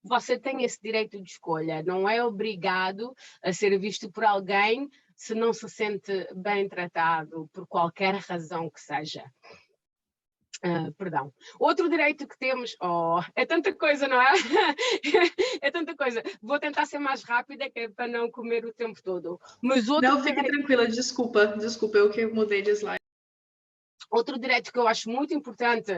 Você tem esse direito de escolha, não é obrigado a ser visto por alguém se não se sente bem tratado, por qualquer razão que seja. Perdão. Outro direito que temos, é tanta coisa, não é? É tanta coisa. Vou tentar ser mais rápida, que é para não comer o tempo todo. Mas outro não, fique tranquila, desculpa, eu que mudei de slide. Outro direito que eu acho muito importante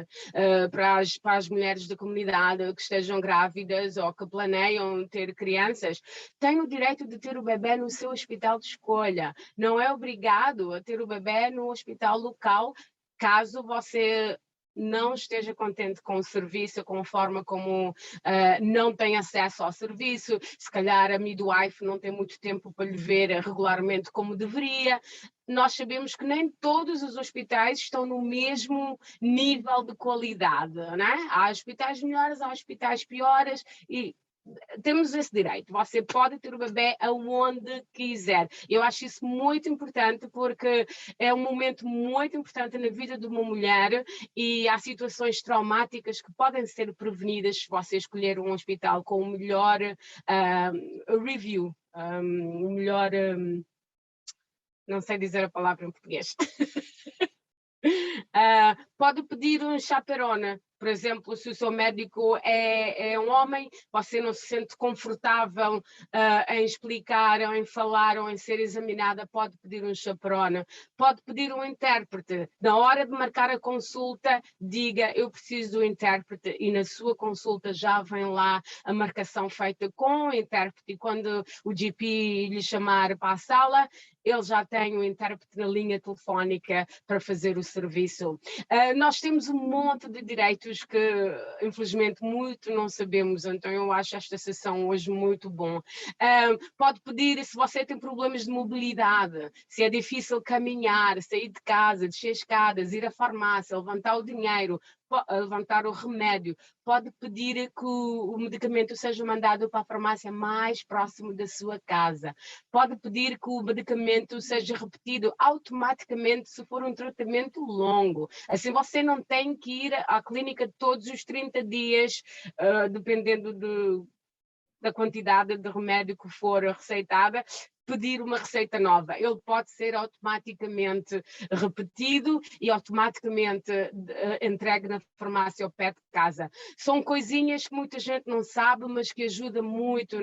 para as mulheres da comunidade que estejam grávidas ou que planeiam ter crianças, tem o direito de ter o bebê no seu hospital de escolha. Não é obrigado a ter o bebê no hospital local, caso você não esteja contente com o serviço, com a forma como não tem acesso ao serviço, se calhar a midwife não tem muito tempo para lhe ver regularmente como deveria. Nós sabemos que nem todos os hospitais estão no mesmo nível de qualidade, né? Há hospitais melhores, há hospitais piores e temos esse direito, você pode ter o bebê aonde quiser. Eu acho isso muito importante porque é um momento muito importante na vida de uma mulher e há situações traumáticas que podem ser prevenidas se você escolher um hospital com o melhor review, o melhor... não sei dizer a palavra em português. Pode pedir um chaperona Por exemplo, se o seu médico é um homem, você não se sente confortável em explicar, ou em falar, ou em ser examinada, pode pedir um chaperone, pode pedir um intérprete. Na hora de marcar a consulta, diga, eu preciso do intérprete, e na sua consulta já vem lá a marcação feita com o intérprete, e quando o GP lhe chamar para a sala, ele já tem o intérprete na linha telefónica para fazer o serviço. Nós temos um monte de direitos que, infelizmente, muito não sabemos, então eu acho esta sessão hoje muito bom. Pode pedir, se você tem problemas de mobilidade, se é difícil caminhar, sair de casa, descer escadas, ir à farmácia, levantar o dinheiro, levantar o remédio, pode pedir que o medicamento seja mandado para a farmácia mais próximo da sua casa. Pode pedir que o medicamento seja repetido automaticamente se for um tratamento longo. Assim você não tem que ir à clínica todos os 30 dias, dependendo da quantidade de remédio que for receitada, pedir uma receita nova. Ele pode ser automaticamente repetido e automaticamente entregue na farmácia ao pé de casa. São coisinhas que muita gente não sabe, mas que ajudam muito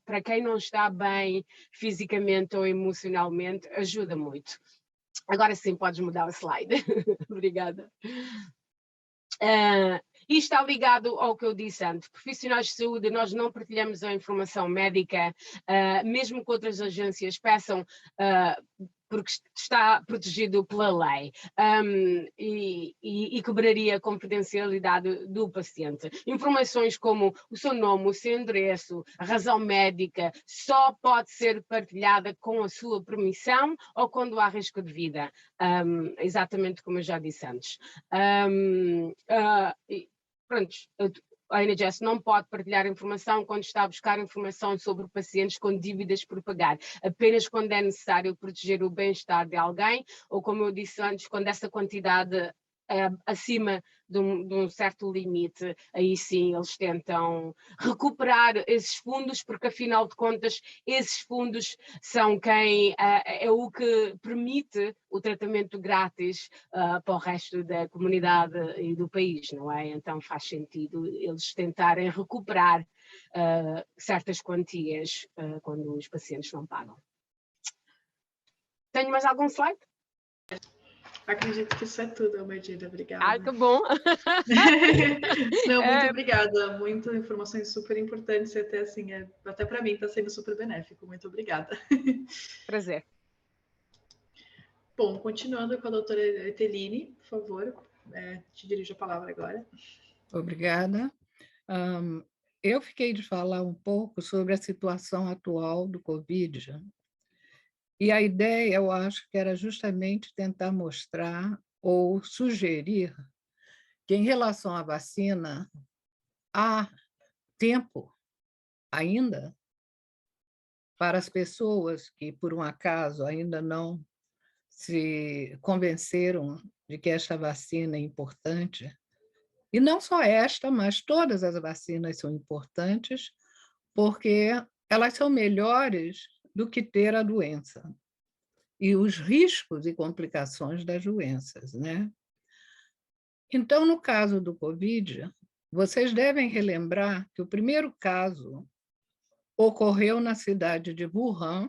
para quem não está bem fisicamente ou emocionalmente, ajuda muito. Agora sim, podes mudar o slide. Obrigada. E está ligado ao que eu disse antes. Profissionais de saúde, nós não partilhamos a informação médica, mesmo que outras agências peçam, porque está protegido pela lei, e quebraria a confidencialidade do paciente. Informações como o seu nome, o seu endereço, a razão médica, só pode ser partilhada com a sua permissão ou quando há risco de vida, exatamente como eu já disse antes. Pronto, a NHS não pode partilhar informação quando está a buscar informação sobre pacientes com dívidas por pagar, apenas quando é necessário proteger o bem-estar de alguém, ou como eu disse antes, quando essa quantidade é acima de um certo limite, aí sim eles tentam recuperar esses fundos, porque afinal de contas esses fundos são é o que permite o tratamento grátis para o resto da comunidade e do país, não é? Então faz sentido eles tentarem recuperar certas quantias quando os pacientes não pagam. Tenho mais algum slide? Acredito que isso é tudo, Almedina. Obrigada. Ah, que bom! Não, muito obrigada. Muitas informações super importantes. Até assim, até para mim está sendo super benéfico. Muito obrigada. Prazer. Bom, continuando com a doutora Eteline, por favor, te dirijo a palavra agora. Obrigada. Eu fiquei de falar um pouco sobre a situação atual do Covid. E a ideia, eu acho que era justamente tentar mostrar ou sugerir que, em relação à vacina, há tempo ainda para as pessoas que, por um acaso, ainda não se convenceram de que esta vacina é importante. E não só esta, mas todas as vacinas são importantes, porque elas são melhores do que ter a doença e os riscos e complicações das doenças, né? Então, no caso do Covid, vocês devem relembrar que o primeiro caso ocorreu na cidade de Wuhan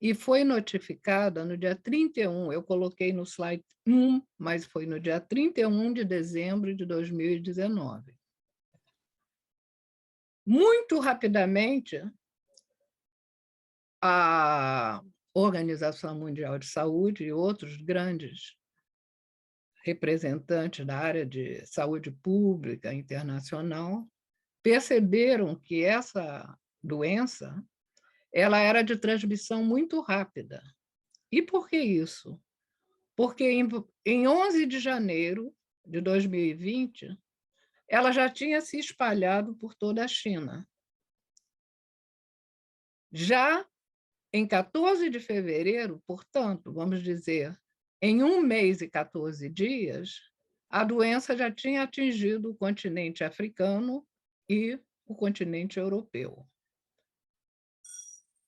e foi notificada no dia 31, eu coloquei no slide 1, mas foi no dia 31 de dezembro de 2019. Muito rapidamente, a Organização Mundial de Saúde e outros grandes representantes da área de saúde pública internacional perceberam que essa doença ela era de transmissão muito rápida. E por que isso? Porque em 11 de janeiro de 2020, ela já tinha se espalhado por toda a China. Já em 14 de fevereiro, portanto, vamos dizer, em 1 mês e 14 dias, a doença já tinha atingido o continente africano e o continente europeu.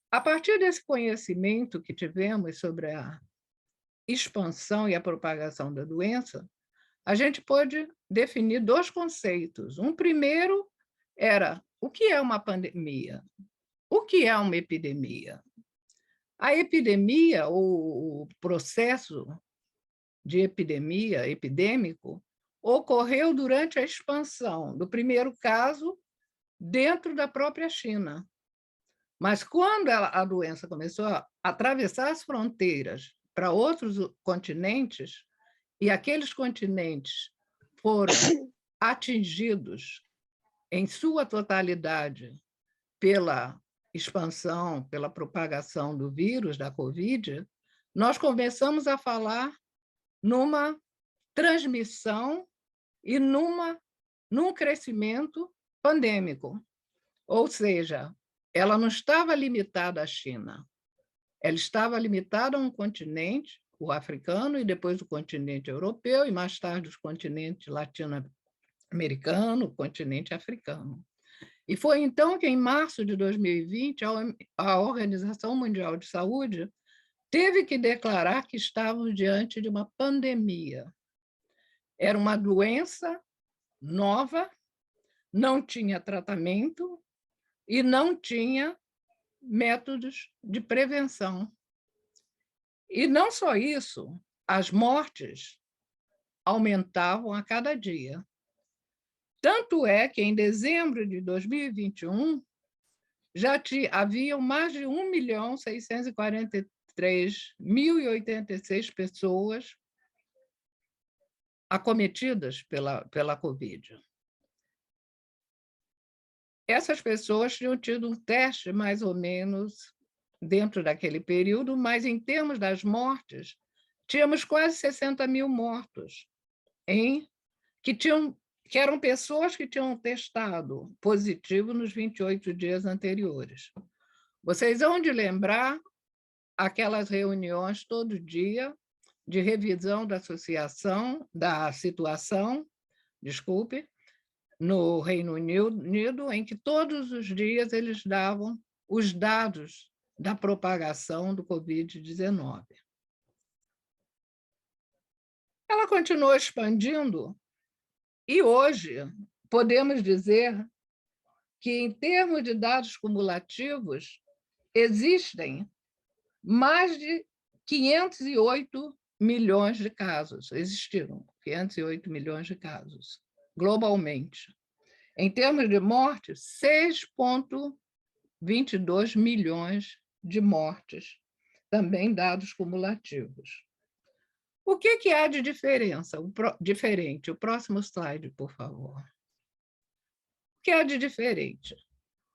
A partir desse conhecimento que tivemos sobre a expansão e a propagação da doença, a gente pôde definir 2 conceitos. Um primeiro era o que é uma pandemia? O que é uma epidemia? A epidemia, o processo de epidemia, epidêmico, ocorreu durante a expansão do primeiro caso dentro da própria China. Mas quando a doença começou a atravessar as fronteiras para outros continentes, e aqueles continentes foram atingidos em sua totalidade pela expansão, pela propagação do vírus, da Covid, nós começamos a falar numa transmissão e num crescimento pandêmico. Ou seja, ela não estava limitada à China, ela estava limitada a um continente, o africano, e depois o continente europeu, e mais tarde os continentes latino-americano, o continente africano. E foi então que, em março de 2020, a Organização Mundial de Saúde teve que declarar que estávamos diante de uma pandemia. Era uma doença nova, não tinha tratamento e não tinha métodos de prevenção. E não só isso, as mortes aumentavam a cada dia. Tanto é que, em dezembro de 2021, já haviam mais de 1.643.086 pessoas acometidas pela Covid. Essas pessoas tinham tido um teste mais ou menos dentro daquele período, mas em termos das mortes, tínhamos quase 60 mil mortos, que eram pessoas que tinham testado positivo nos 28 dias anteriores. Vocês vão de lembrar aquelas reuniões todo dia de revisão da situação, no Reino Unido, em que todos os dias eles davam os dados da propagação do Covid-19. Ela continuou expandindo e hoje podemos dizer que, em termos de dados cumulativos, existem mais de 508 milhões de casos, existiram 508 milhões de casos, globalmente. Em termos de mortes, 6,22 milhões de mortes, também dados cumulativos. O que há de diferente? O próximo slide, por favor. O que há de diferente?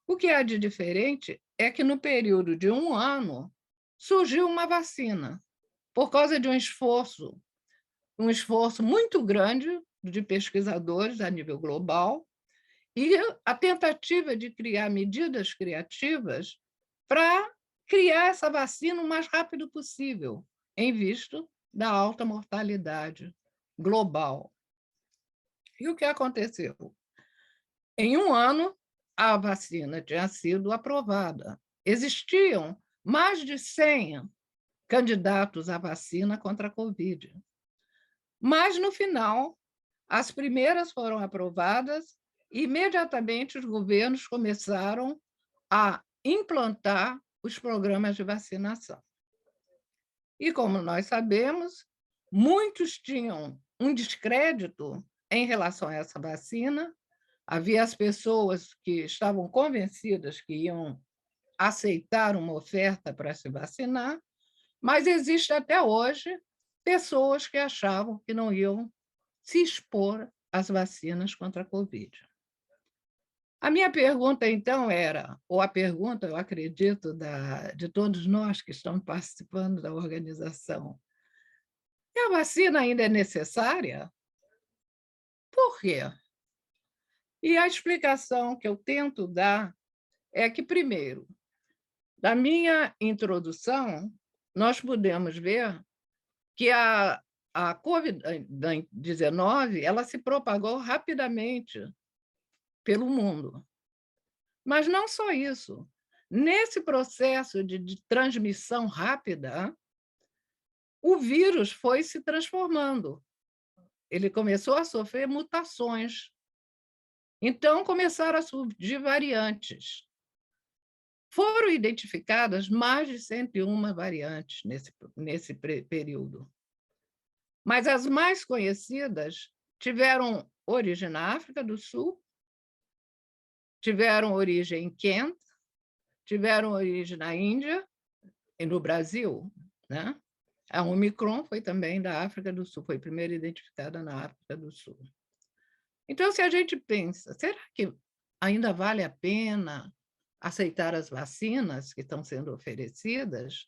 O que há de diferente é que, no período de 1 ano, surgiu uma vacina, por causa de um esforço muito grande de pesquisadores a nível global, e a tentativa de criar medidas criativas para criar essa vacina o mais rápido possível, em vista da alta mortalidade global. E o que aconteceu? Em 1 ano, a vacina tinha sido aprovada. Existiam mais de 100 candidatos à vacina contra a Covid. Mas, no final, as primeiras foram aprovadas e, imediatamente, os governos começaram a implantar os programas de vacinação. E, como nós sabemos, muitos tinham um descrédito em relação a essa vacina. Havia as pessoas que estavam convencidas que iam aceitar uma oferta para se vacinar, mas existe até hoje pessoas que achavam que não iam se expor às vacinas contra a Covid. A minha pergunta, então, era, ou a pergunta, eu acredito, de todos nós que estamos participando da organização: a vacina ainda é necessária? Por quê? E a explicação que eu tento dar é que, primeiro, na minha introdução, nós podemos ver que a Covid-19 ela se propagou rapidamente pelo mundo. Mas não só isso. Nesse processo de transmissão rápida, o vírus foi se transformando. ele começou a sofrer mutações. Então, começaram a surgir variantes. Foram identificadas mais de 101 variantes nesse período. Mas as mais conhecidas tiveram origem na África do Sul, tiveram origem em Kent, tiveram origem na Índia e no Brasil, né? A Omicron foi também da África do Sul, foi primeiro identificada na África do Sul. Então, se a gente pensa, será que ainda vale a pena aceitar as vacinas que estão sendo oferecidas?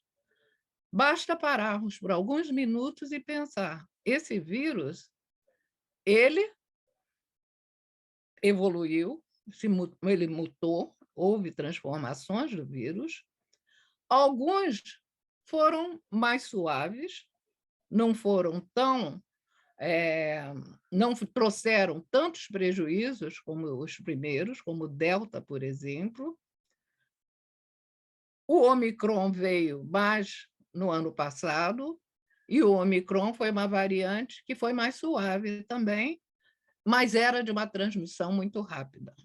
Basta pararmos por alguns minutos e pensar, esse vírus, ele evoluiu, ele mutou, houve transformações do vírus, alguns foram mais suaves, não foram tão... não trouxeram tantos prejuízos como os primeiros, como o Delta, por exemplo. O Omicron veio mais no ano passado, e o Omicron foi uma variante que foi mais suave também, mas era de uma transmissão muito rápida.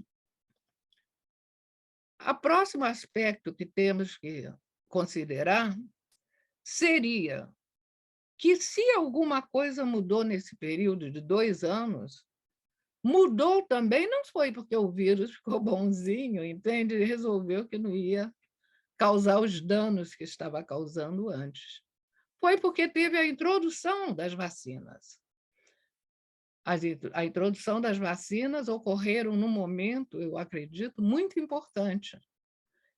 O próximo aspecto que temos que considerar seria que, se alguma coisa mudou nesse período de 2 anos, mudou também, não foi porque o vírus ficou bonzinho, entende? Ele resolveu que não ia causar os danos que estava causando antes. Foi porque teve a introdução das vacinas. A introdução das vacinas ocorreram num momento, eu acredito, muito importante.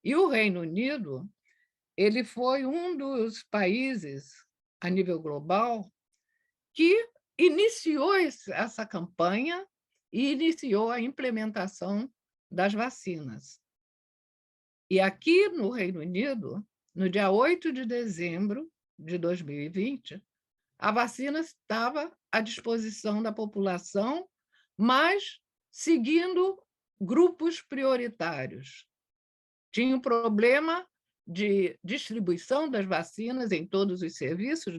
E o Reino Unido, ele foi um dos países, a nível global, que iniciou essa campanha e iniciou a implementação das vacinas. E aqui no Reino Unido, no dia 8 de dezembro de 2020, a vacina estava à disposição da população, mas seguindo grupos prioritários. Tinha um problema de distribuição das vacinas em todos os serviços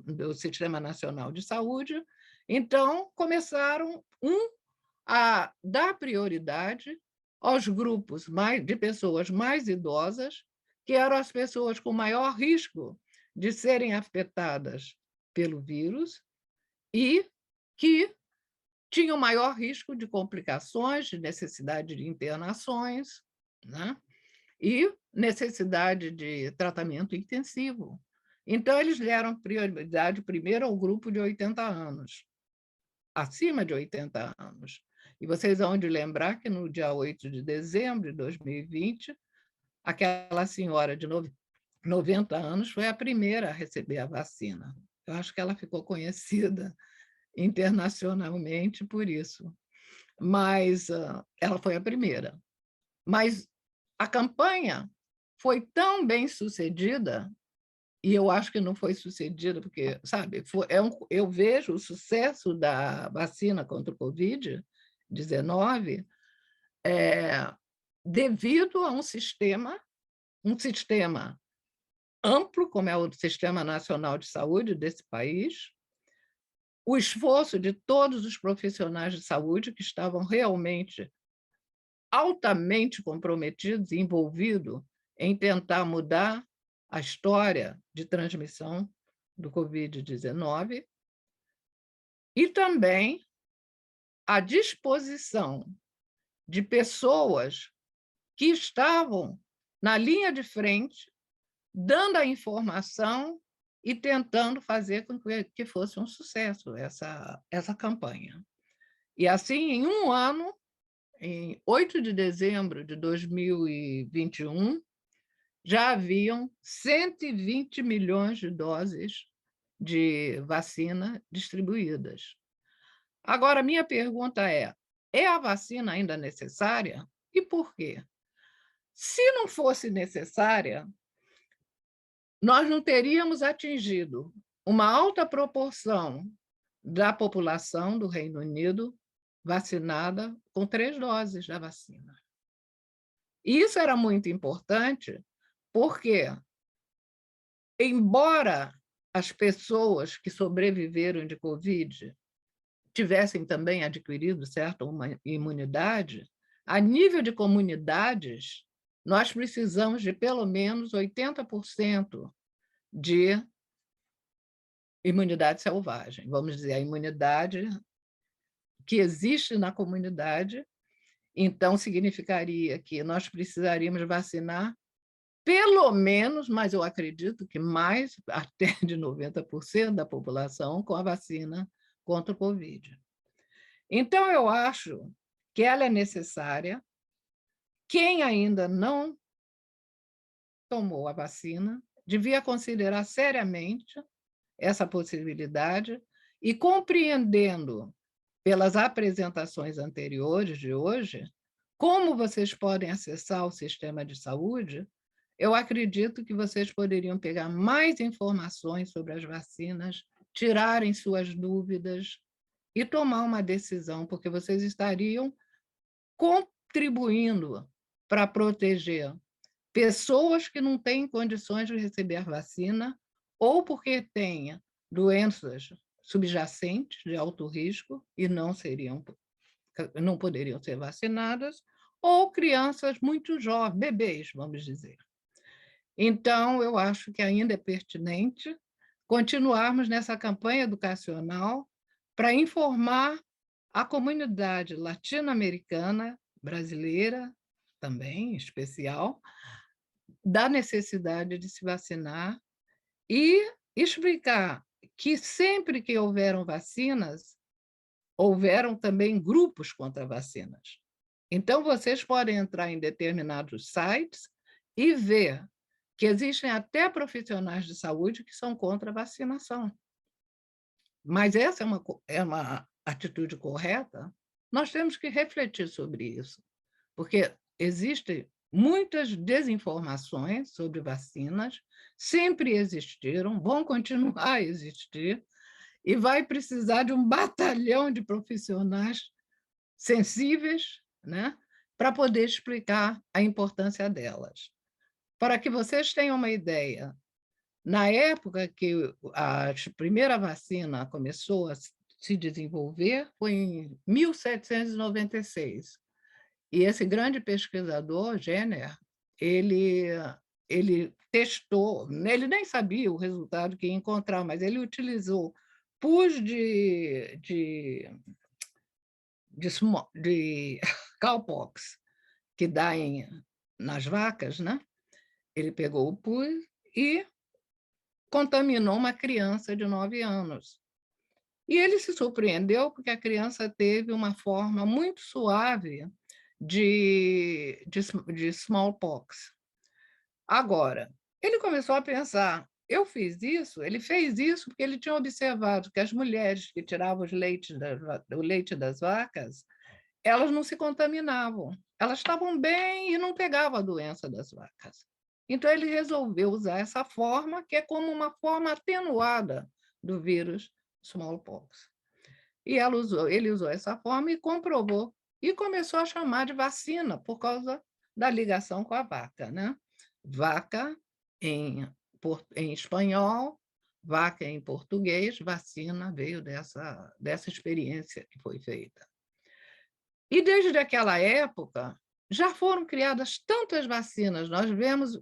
do Sistema Nacional de Saúde, então começaram a dar prioridade aos grupos de pessoas mais idosas, que eram as pessoas com maior risco de serem afetadas pelo vírus e que tinham maior risco de complicações, de necessidade de internações, né? E necessidade de tratamento intensivo. Então, eles deram prioridade primeiro ao grupo de 80 anos, acima de 80 anos. E vocês vão de lembrar que no dia 8 de dezembro de 2020, aquela senhora de 90 anos foi a primeira a receber a vacina. Eu acho que ela ficou conhecida internacionalmente por isso. Mas ela foi a primeira. Mas a campanha foi tão bem sucedida, e eu acho que não foi sucedida porque, sabe, eu vejo o sucesso da vacina contra o Covid-19 devido a um sistema amplo, como é o Sistema Nacional de Saúde desse país, o esforço de todos os profissionais de saúde que estavam realmente altamente comprometidos e envolvidos em tentar mudar a história de transmissão do Covid-19, e também a disposição de pessoas que estavam na linha de frente, dando a informação e tentando fazer com que fosse um sucesso essa campanha. E assim, em um ano, em 8 de dezembro de 2021, já haviam 120 milhões de doses de vacina distribuídas. Agora, minha pergunta é a vacina ainda necessária? E por quê? Se não fosse necessária, nós não teríamos atingido uma alta proporção da população do Reino Unido vacinada com 3 doses da vacina. E isso era muito importante porque, embora as pessoas que sobreviveram de Covid tivessem também adquirido certa imunidade, a nível de comunidades, nós precisamos de pelo menos 80% de imunidade selvagem, vamos dizer, a imunidade que existe na comunidade. Então, significaria que nós precisaríamos vacinar pelo menos, mas eu acredito que mais, até de 90% da população com a vacina contra o Covid. Então, eu acho que ela é necessária. Quem ainda não tomou a vacina devia considerar seriamente essa possibilidade e, compreendendo pelas apresentações anteriores de hoje, como vocês podem acessar o sistema de saúde, eu acredito que vocês poderiam pegar mais informações sobre as vacinas, tirarem suas dúvidas e tomar uma decisão, porque vocês estariam contribuindo para proteger pessoas que não têm condições de receber vacina ou porque tenham doenças subjacentes de alto risco e não poderiam ser vacinadas, ou crianças muito jovens, bebês, vamos dizer. Então, eu acho que ainda é pertinente continuarmos nessa campanha educacional para informar a comunidade latino-americana, brasileira também, em especial, da necessidade de se vacinar e explicar que sempre que houveram vacinas, houveram também grupos contra vacinas. Então, vocês podem entrar em determinados sites e ver que existem até profissionais de saúde que são contra a vacinação. Mas essa é uma atitude correta? Nós temos que refletir sobre isso, porque existem muitas desinformações sobre vacinas, sempre existiram, vão continuar a existir, e vai precisar de um batalhão de profissionais sensíveis, né, para poder explicar a importância delas. Para que vocês tenham uma ideia, na época que a primeira vacina começou a se desenvolver, foi em 1796. E esse grande pesquisador, Jenner, ele testou, ele nem sabia o resultado que ia encontrar, mas ele utilizou pus de cowpox, que dá nas vacas, né? Ele pegou o pus e contaminou uma criança de 9 anos. E ele se surpreendeu porque a criança teve uma forma muito suave de smallpox. Agora, ele começou a pensar, eu fiz isso, ele fez isso porque ele tinha observado que as mulheres que tiravam o leite das vacas, elas não se contaminavam, elas estavam bem e não pegavam a doença das vacas. Então, ele resolveu usar essa forma, que é como uma forma atenuada do vírus smallpox. E ele usou essa forma e comprovou, e começou a chamar de vacina, por causa da ligação com a vaca, né? Vaca em espanhol, vaca em português, vacina veio dessa experiência que foi feita. E desde aquela época, já foram criadas tantas vacinas, nós vemos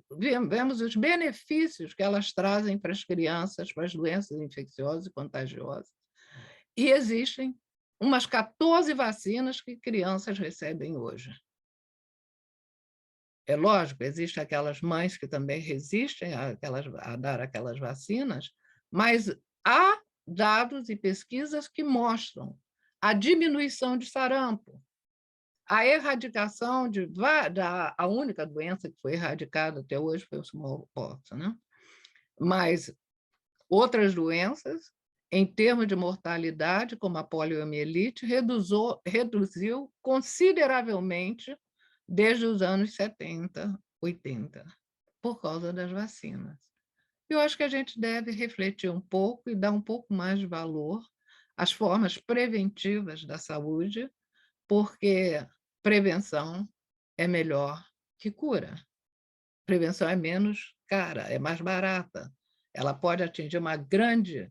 os benefícios que elas trazem para as crianças, para as doenças infecciosas e contagiosas. E existem umas 14 vacinas que crianças recebem hoje. É lógico, existem aquelas mães que também resistem a dar aquelas vacinas, mas há dados e pesquisas que mostram a diminuição de sarampo, a erradicação a única doença que foi erradicada até hoje foi o smallpox, né? Mas outras doenças, em termos de mortalidade, como a poliomielite, reduziu consideravelmente desde os anos 70, 80, por causa das vacinas. Eu acho que a gente deve refletir um pouco e dar um pouco mais de valor às formas preventivas da saúde, porque prevenção é melhor que cura. Prevenção é menos cara, é mais barata. ela pode atingir uma grande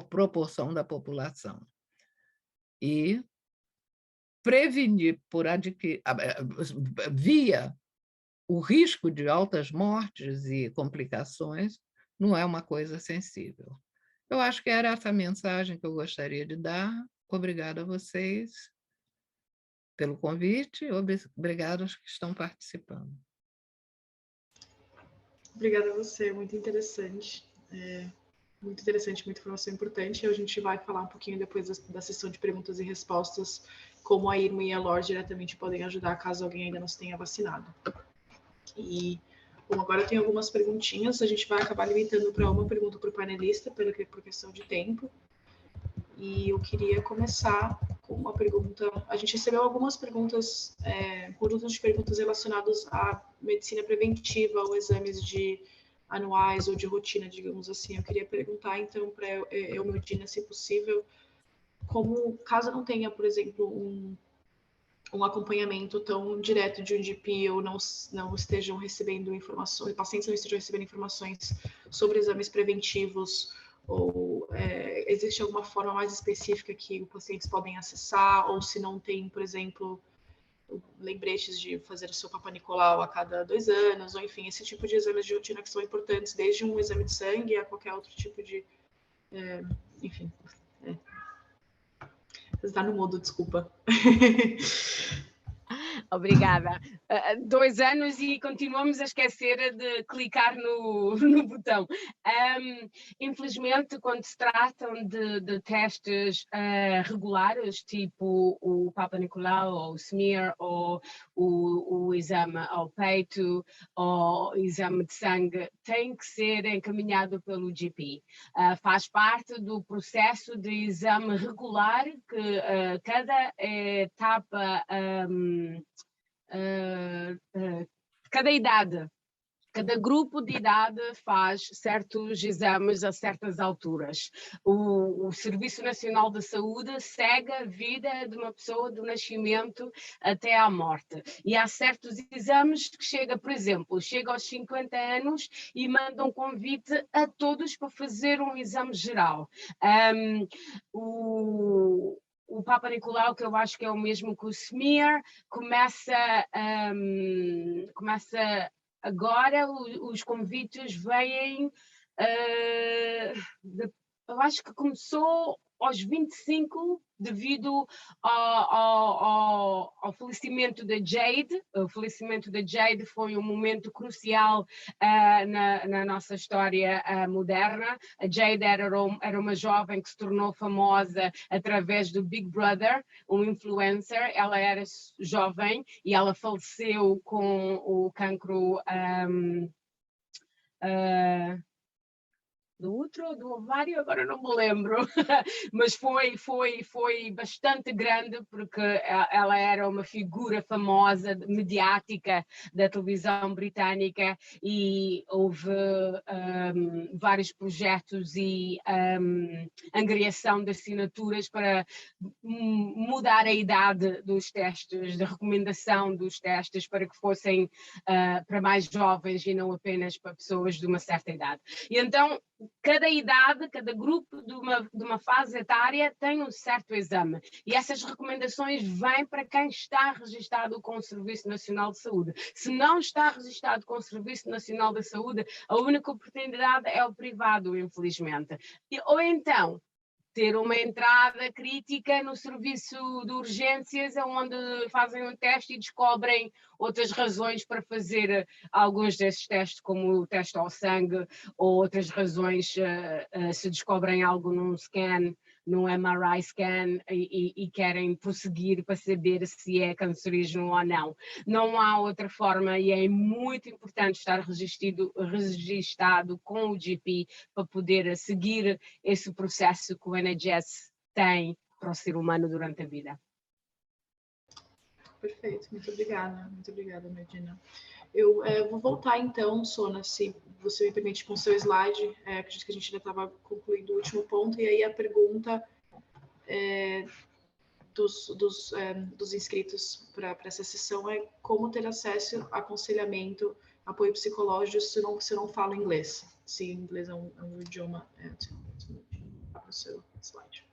proporção da população. E prevenir via o risco de altas mortes e complicações não é uma coisa sensível. Eu acho que era essa a mensagem que eu gostaria de dar. Obrigada a vocês pelo convite, obrigada aos que estão participando. Obrigada a você, muito interessante. Muito interessante, muita informação importante. A gente vai falar um pouquinho depois da sessão de perguntas e respostas, como a Irma e a Lor diretamente podem ajudar caso alguém ainda não se tenha vacinado. E, bom, agora eu tenho algumas perguntinhas, a gente vai acabar limitando para uma pergunta para o panelista, por questão de tempo. E eu queria começar com uma pergunta. A gente recebeu algumas perguntas, conjuntos de perguntas relacionadas à medicina preventiva ou exames anuais ou de rotina, digamos assim. Eu queria perguntar, então, para Eumildina, se possível, como, caso não tenha, por exemplo, um acompanhamento tão direto de um GP ou não estejam recebendo informações, pacientes não estejam recebendo informações sobre exames preventivos, ou existe alguma forma mais específica que os pacientes podem acessar, ou se não tem, por exemplo, lembretes de fazer o seu Papa Nicolau a cada 2 anos, ou enfim, esse tipo de exames de rotina que são importantes, desde um exame de sangue a qualquer outro tipo de... enfim. Você está no mudo, desculpa. Obrigada. 2 anos e continuamos a esquecer de clicar no botão. Infelizmente, quando se tratam de testes regulares, tipo o Papa Nicolau, ou o smear, ou o exame ao peito, ou o exame de sangue, tem que ser encaminhado pelo GP. Faz parte do processo de exame regular que cada etapa... cada idade, cada grupo de idade faz certos exames a certas alturas. O Serviço Nacional de Saúde segue a vida de uma pessoa do nascimento até à morte. E há certos exames que chega, por exemplo, chega aos 50 anos e manda um convite a todos para fazer um exame geral. O Papa Nicolau, que eu acho que é o mesmo que o smear, começa agora, os convites vêm, eu acho que começou aos 25, devido ao falecimento da Jade. O falecimento da Jade foi um momento crucial na nossa história moderna. A Jade era uma jovem que se tornou famosa através do Big Brother, um influencer. Ela era jovem e ela faleceu com o cancro do útero, do ovário, agora não me lembro, mas foi bastante grande, porque ela era uma figura famosa, mediática da televisão britânica, e houve vários projetos e angariação de assinaturas para mudar a idade dos testes, de recomendação dos testes para que fossem para mais jovens e não apenas para pessoas de uma certa idade. E então, cada idade, cada grupo de uma fase etária tem um certo exame, e essas recomendações vêm para quem está registado com o Serviço Nacional de Saúde. Se não está registado com o Serviço Nacional de Saúde, a única oportunidade é o privado, infelizmente. Ou então, ter uma entrada crítica no serviço de urgências, onde fazem um teste e descobrem outras razões para fazer alguns desses testes, como o teste ao sangue, ou outras razões, se descobrem algo num scan, num MRI scan, e querem prosseguir para saber se é cancerígeno ou não. Não há outra forma, e é muito importante estar registado com o GP para poder seguir esse processo que o NHS tem para o ser humano durante a vida. Perfeito, muito obrigada, Medina. Eu vou voltar então, Sona, se você me permite, com o seu slide. Acredito que a gente ainda estava concluindo o último ponto, e aí a pergunta dos inscritos para essa sessão é como ter acesso a aconselhamento, apoio psicológico se eu não falo inglês. se inglês é um idioma. Para o seu slide.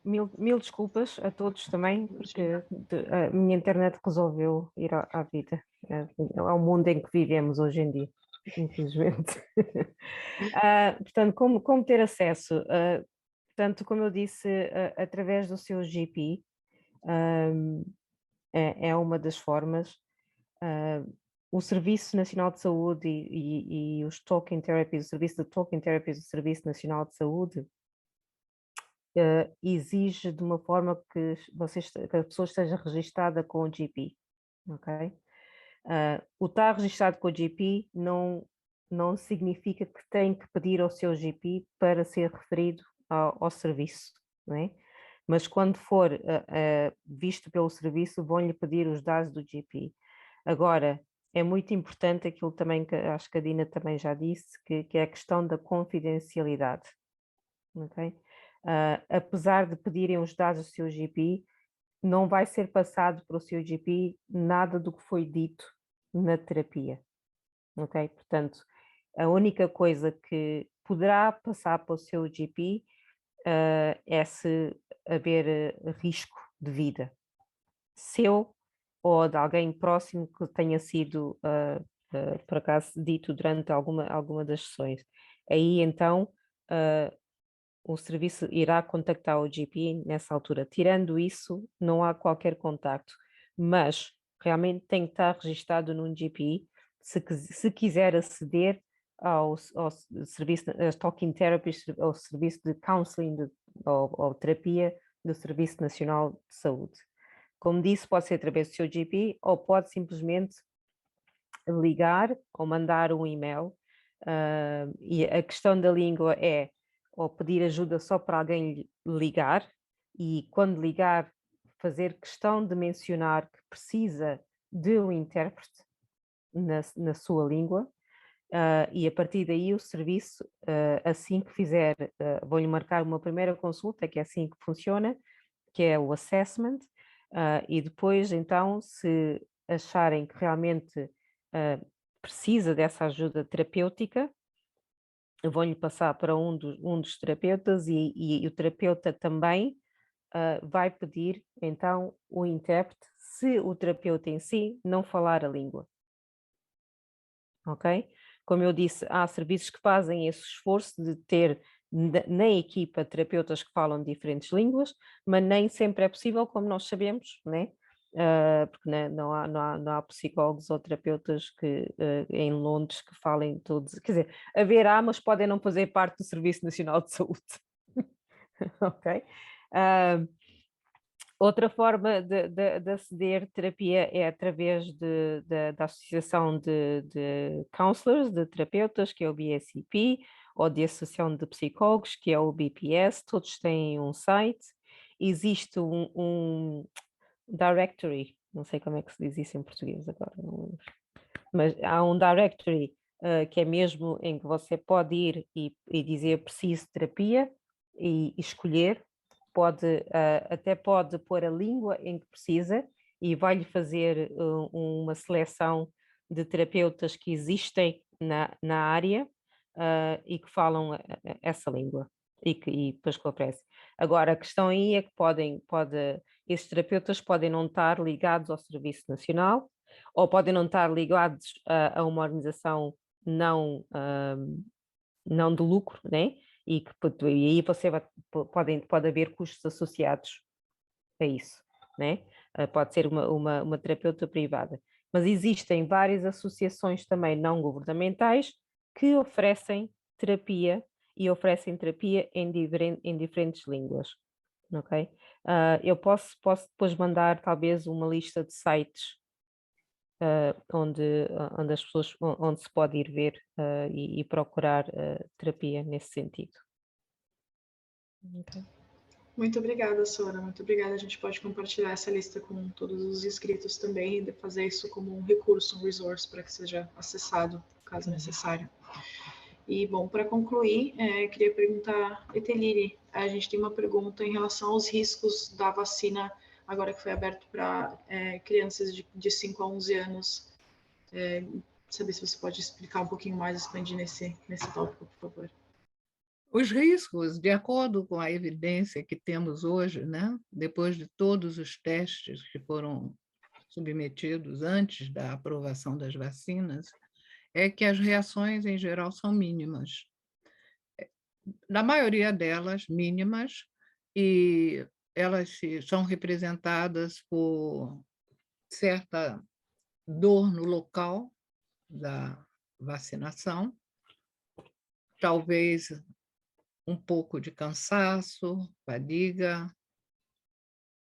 Mil desculpas a todos também, porque a minha internet resolveu ir à vida, ao mundo em que vivemos hoje em dia, infelizmente. Portanto, como ter acesso? Portanto, como eu disse, através do seu GP, é uma das formas. O Serviço Nacional de Saúde e os Talking Therapies, o Serviço de Talking Therapies do Serviço Nacional de Saúde, exige de uma forma que a pessoa esteja registada com o GP, ok? O estar registado com o GP não significa que tem que pedir ao seu GP para ser referido ao serviço, não é? Mas quando for visto pelo serviço, vão-lhe pedir os dados do GP. Agora, é muito importante aquilo também que acho que a Dina também já disse, que é a questão da confidencialidade, ok? Apesar de pedirem os dados do seu GP, não vai ser passado para o seu GP nada do que foi dito na terapia, ok? Portanto, a única coisa que poderá passar para o seu GP é se haver risco de vida, seu ou de alguém próximo que tenha sido, por acaso, dito durante alguma das sessões. Aí, então, o serviço irá contactar o GP nessa altura. Tirando isso, não há qualquer contacto, mas realmente tem que estar registado num GP se quiser aceder ao serviço de Talking Therapy, ao serviço de counseling ou terapia do Serviço Nacional de Saúde. Como disse, pode ser através do seu GP ou pode simplesmente ligar ou mandar um e-mail. E a questão da língua é ou pedir ajuda só para alguém ligar e quando ligar fazer questão de mencionar que precisa de um intérprete na sua língua e a partir daí o serviço, assim que fizer, vou-lhe marcar uma primeira consulta, que é assim que funciona, que é o assessment, e depois então se acharem que realmente precisa dessa ajuda terapêutica, vão-lhe passar para um dos terapeutas e o terapeuta também vai pedir então o intérprete se o terapeuta em si não falar a língua. Ok? Como eu disse, há serviços que fazem esse esforço de ter na equipa terapeutas que falam diferentes línguas, mas nem sempre é possível, como nós sabemos, né? Porque não há psicólogos ou terapeutas em Londres que falem todos, quer dizer, haverá, mas podem não fazer parte do Serviço Nacional de Saúde. Ok? Outra forma de aceder terapia é através da Associação de Counselors, de Terapeutas, que é o BSCP, ou de Associação de Psicólogos, que é o BPS, todos têm um site. Existe um directory, não sei como é que se diz isso em português agora, não lembro. Mas há um directory que é mesmo em que você pode ir e dizer preciso de terapia e escolher, até pode pôr a língua em que precisa e vai-lhe fazer uma seleção de terapeutas que existem na área e que falam essa língua e depois que oferece. Agora, a questão aí é que esses terapeutas podem não estar ligados ao Serviço Nacional ou podem não estar ligados a uma organização não de lucro, né? E aí pode haver custos associados a isso, né? Pode ser uma terapeuta privada. Mas existem várias associações também não governamentais que oferecem terapia e oferecem terapia em diferentes línguas. Ok? Eu posso depois mandar talvez uma lista de sites onde as pessoas, onde se pode ir ver e procurar terapia nesse sentido. Okay. Muito obrigada, Sora. Muito obrigada. A gente pode compartilhar essa lista com todos os inscritos também e fazer isso como um recurso, um resource para que seja acessado, caso necessário. E, bom, para concluir, queria perguntar, Eteline, a gente tem uma pergunta em relação aos riscos da vacina, agora que foi aberto para crianças de 5 a 11 anos, saber se você pode explicar um pouquinho mais, expandir nesse tópico, por favor. Os riscos, de acordo com a evidência que temos hoje, né, depois de todos os testes que foram submetidos antes da aprovação das vacinas, é que as reações, em geral, são mínimas. Na maioria delas, mínimas, e elas são representadas por certa dor no local da vacinação, talvez um pouco de cansaço, fadiga.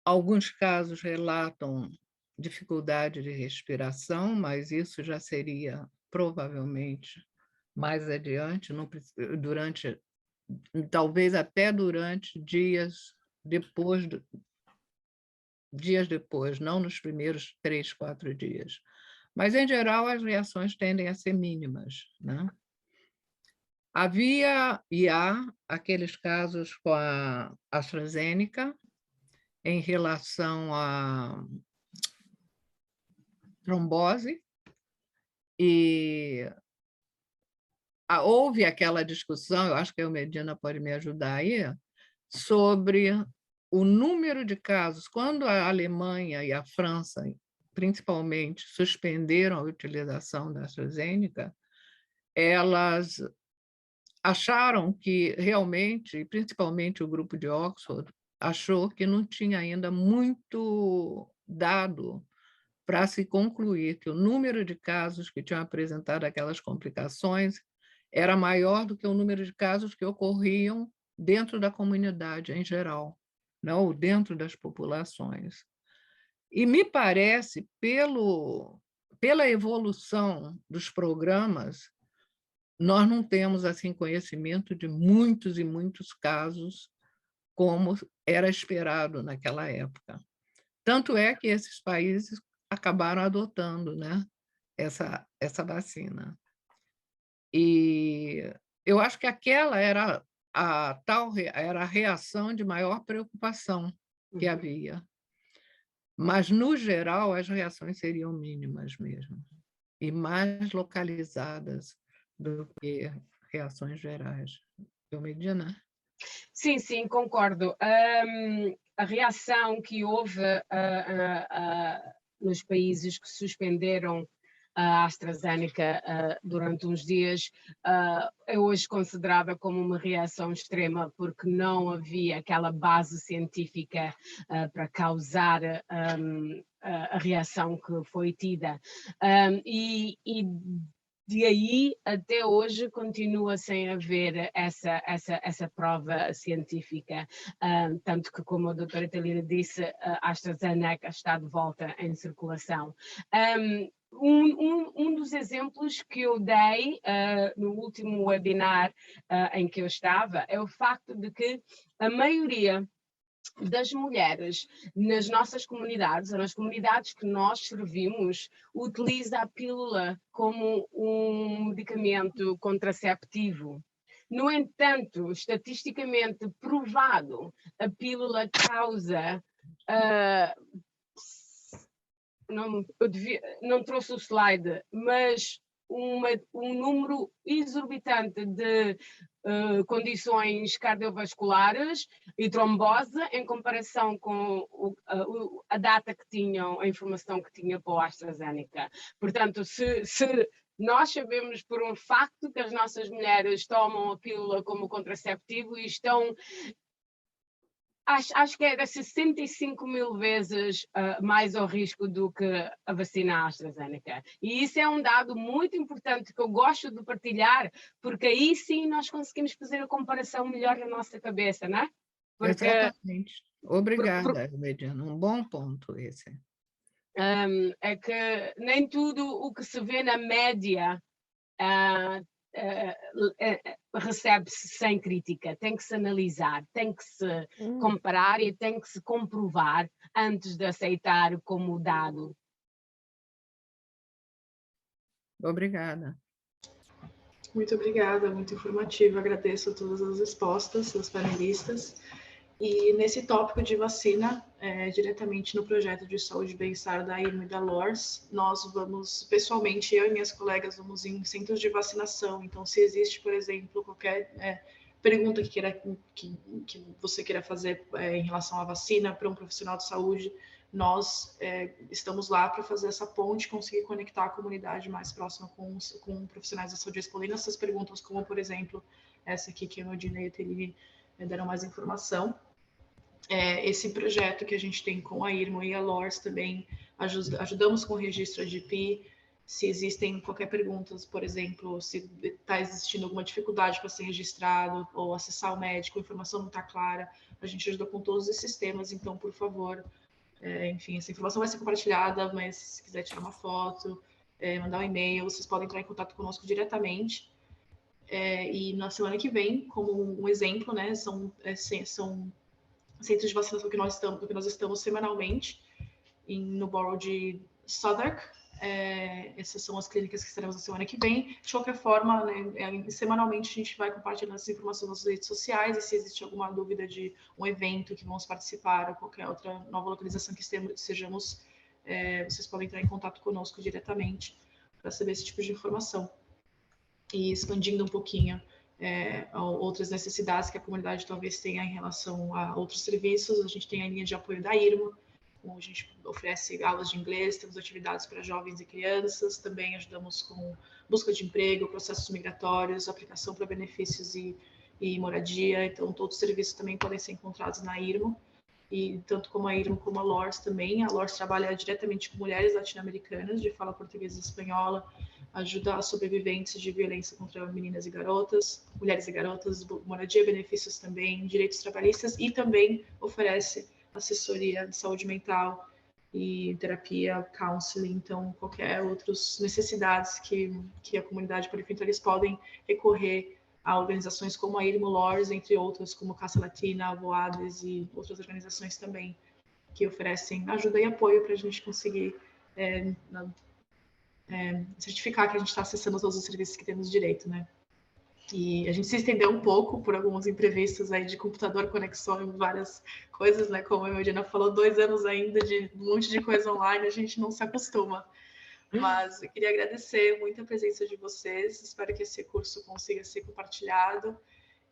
Alguns casos relatam dificuldade de respiração, mas isso já seria provavelmente mais adiante, talvez até durante dias depois, não nos primeiros 3, 4 dias. Mas, em geral, as reações tendem a ser mínimas, né? Havia e há aqueles casos com a AstraZeneca em relação à trombose, e houve aquela discussão, eu acho que a Medina pode me ajudar aí, sobre o número de casos. Quando a Alemanha e a França, principalmente, suspenderam a utilização da AstraZeneca, elas acharam que realmente, principalmente o grupo de Oxford, achou que não tinha ainda muito dado para se concluir que o número de casos que tinham apresentado aquelas complicações era maior do que o número de casos que ocorriam dentro da comunidade em geral, não, ou dentro das populações. E me parece, pela evolução dos programas, nós não temos assim conhecimento de muitos e muitos casos como era esperado naquela época. Tanto é que esses países acabaram adotando, né, essa vacina. E eu acho que aquela era a reação de maior preocupação que havia. Mas, no geral, as reações seriam mínimas mesmo, e mais localizadas do que reações gerais. Medina? Sim, sim, concordo. A reação que houve nos países que suspenderam a AstraZeneca durante uns dias é hoje considerada como uma reação extrema, porque não havia aquela base científica para causar a reação que foi tida. E de aí até hoje continua sem haver essa prova científica, tanto que, como a doutora Thalina disse, a AstraZeneca está de volta em circulação. Um dos exemplos que eu dei no último webinar em que eu estava é o facto de que a maioria das mulheres nas nossas comunidades, ou nas comunidades que nós servimos, utiliza a pílula como um medicamento contraceptivo. No entanto, estatisticamente provado, a pílula causa... não trouxe o slide, mas um número exorbitante de condições cardiovasculares e trombose em comparação com a data que tinham, a informação que tinha para o AstraZeneca. Portanto, se nós sabemos por um facto que as nossas mulheres tomam a pílula como contraceptivo e estão... Acho que era 65 mil vezes mais ao risco do que a vacina AstraZeneca. E isso é um dado muito importante que eu gosto de partilhar, porque aí sim nós conseguimos fazer a comparação melhor na nossa cabeça, não é? Porque, exatamente. Obrigada, Mediana. Um bom ponto esse. É que nem tudo o que se vê na média recebe-se sem crítica, tem que se analisar, tem que se comparar e tem que se comprovar antes de aceitar como dado. Obrigada. Muito obrigada, muito informativo. Agradeço a todas as respostas das panelistas. E nesse tópico de vacina, diretamente no projeto de saúde e bem-estar da IRMA e da LORS, nós vamos, pessoalmente, eu e minhas colegas, vamos em centros de vacinação. Então, se existe, por exemplo, qualquer pergunta que você queira fazer em relação à vacina para um profissional de saúde, nós estamos lá para fazer essa ponte, conseguir conectar a comunidade mais próxima com profissionais da saúde, respondendo essas perguntas, como, por exemplo, essa aqui que a Modina e a Teline deram mais informação. Esse projeto que a gente tem com a IRMA e a LORS também, ajudamos com o registro AGP. Se existem qualquer pergunta, por exemplo, se está existindo alguma dificuldade para ser registrado ou acessar o médico, a informação não está clara, a gente ajuda com todos esses temas, então, por favor, enfim, essa informação vai ser compartilhada, mas se quiser tirar uma foto, mandar um e-mail, vocês podem entrar em contato conosco diretamente. E na semana que vem, como um exemplo, né, são centros de vacinação que nós estamos semanalmente no Borough de Southwark. Essas são as clínicas que estaremos na semana que vem. De qualquer forma, né, semanalmente a gente vai compartilhando essas informações nas redes sociais, e se existe alguma dúvida de um evento que vamos participar ou qualquer outra nova localização que sejamos, vocês podem entrar em contato conosco diretamente para saber esse tipo de informação. E expandindo um pouquinho outras necessidades que a comunidade talvez tenha em relação a outros serviços, a gente tem a linha de apoio da IRMA, a gente oferece aulas de inglês, temos atividades para jovens e crianças, também ajudamos com busca de emprego, processos migratórios, aplicação para benefícios e moradia, então todos os serviços também podem ser encontrados na IRMA, e tanto como a IRMA como a LORS também. A LORS trabalha diretamente com mulheres latino-americanas de fala portuguesa e espanhola, ajuda a sobreviventes de violência contra meninas e garotas, mulheres e garotas, moradia, benefícios também, direitos trabalhistas, e também oferece assessoria de saúde mental e terapia, counseling, então qualquer outras necessidades que a comunidade pode enfrentar, eles podem recorrer a organizações como a IRMA, LORS, entre outras, como Casa Latina, Voades e outras organizações também que oferecem ajuda e apoio para a gente conseguir certificar que a gente está acessando todos os serviços que temos direito, né? E a gente se estendeu um pouco por alguns imprevistos aí de computador, conexão e várias coisas, né? Como a Eugênia falou, 2 anos ainda de um monte de coisa online, a gente não se acostuma. Mas eu queria agradecer muito a presença de vocês, espero que esse curso consiga ser compartilhado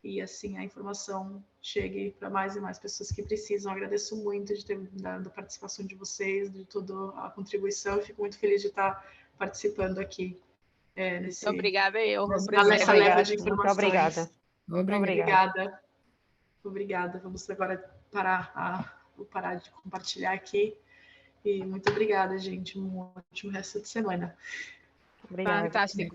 e assim a informação chegue para mais e mais pessoas que precisam. Eu agradeço muito de ter dado a participação de vocês, de toda a contribuição, e fico muito feliz de estar participando aqui. Muito obrigada, nessa leva de informações. Muito obrigada. Obrigada. Vamos agora parar de compartilhar aqui. E muito obrigada, gente. Um ótimo resto de semana. Obrigada. Fantástico.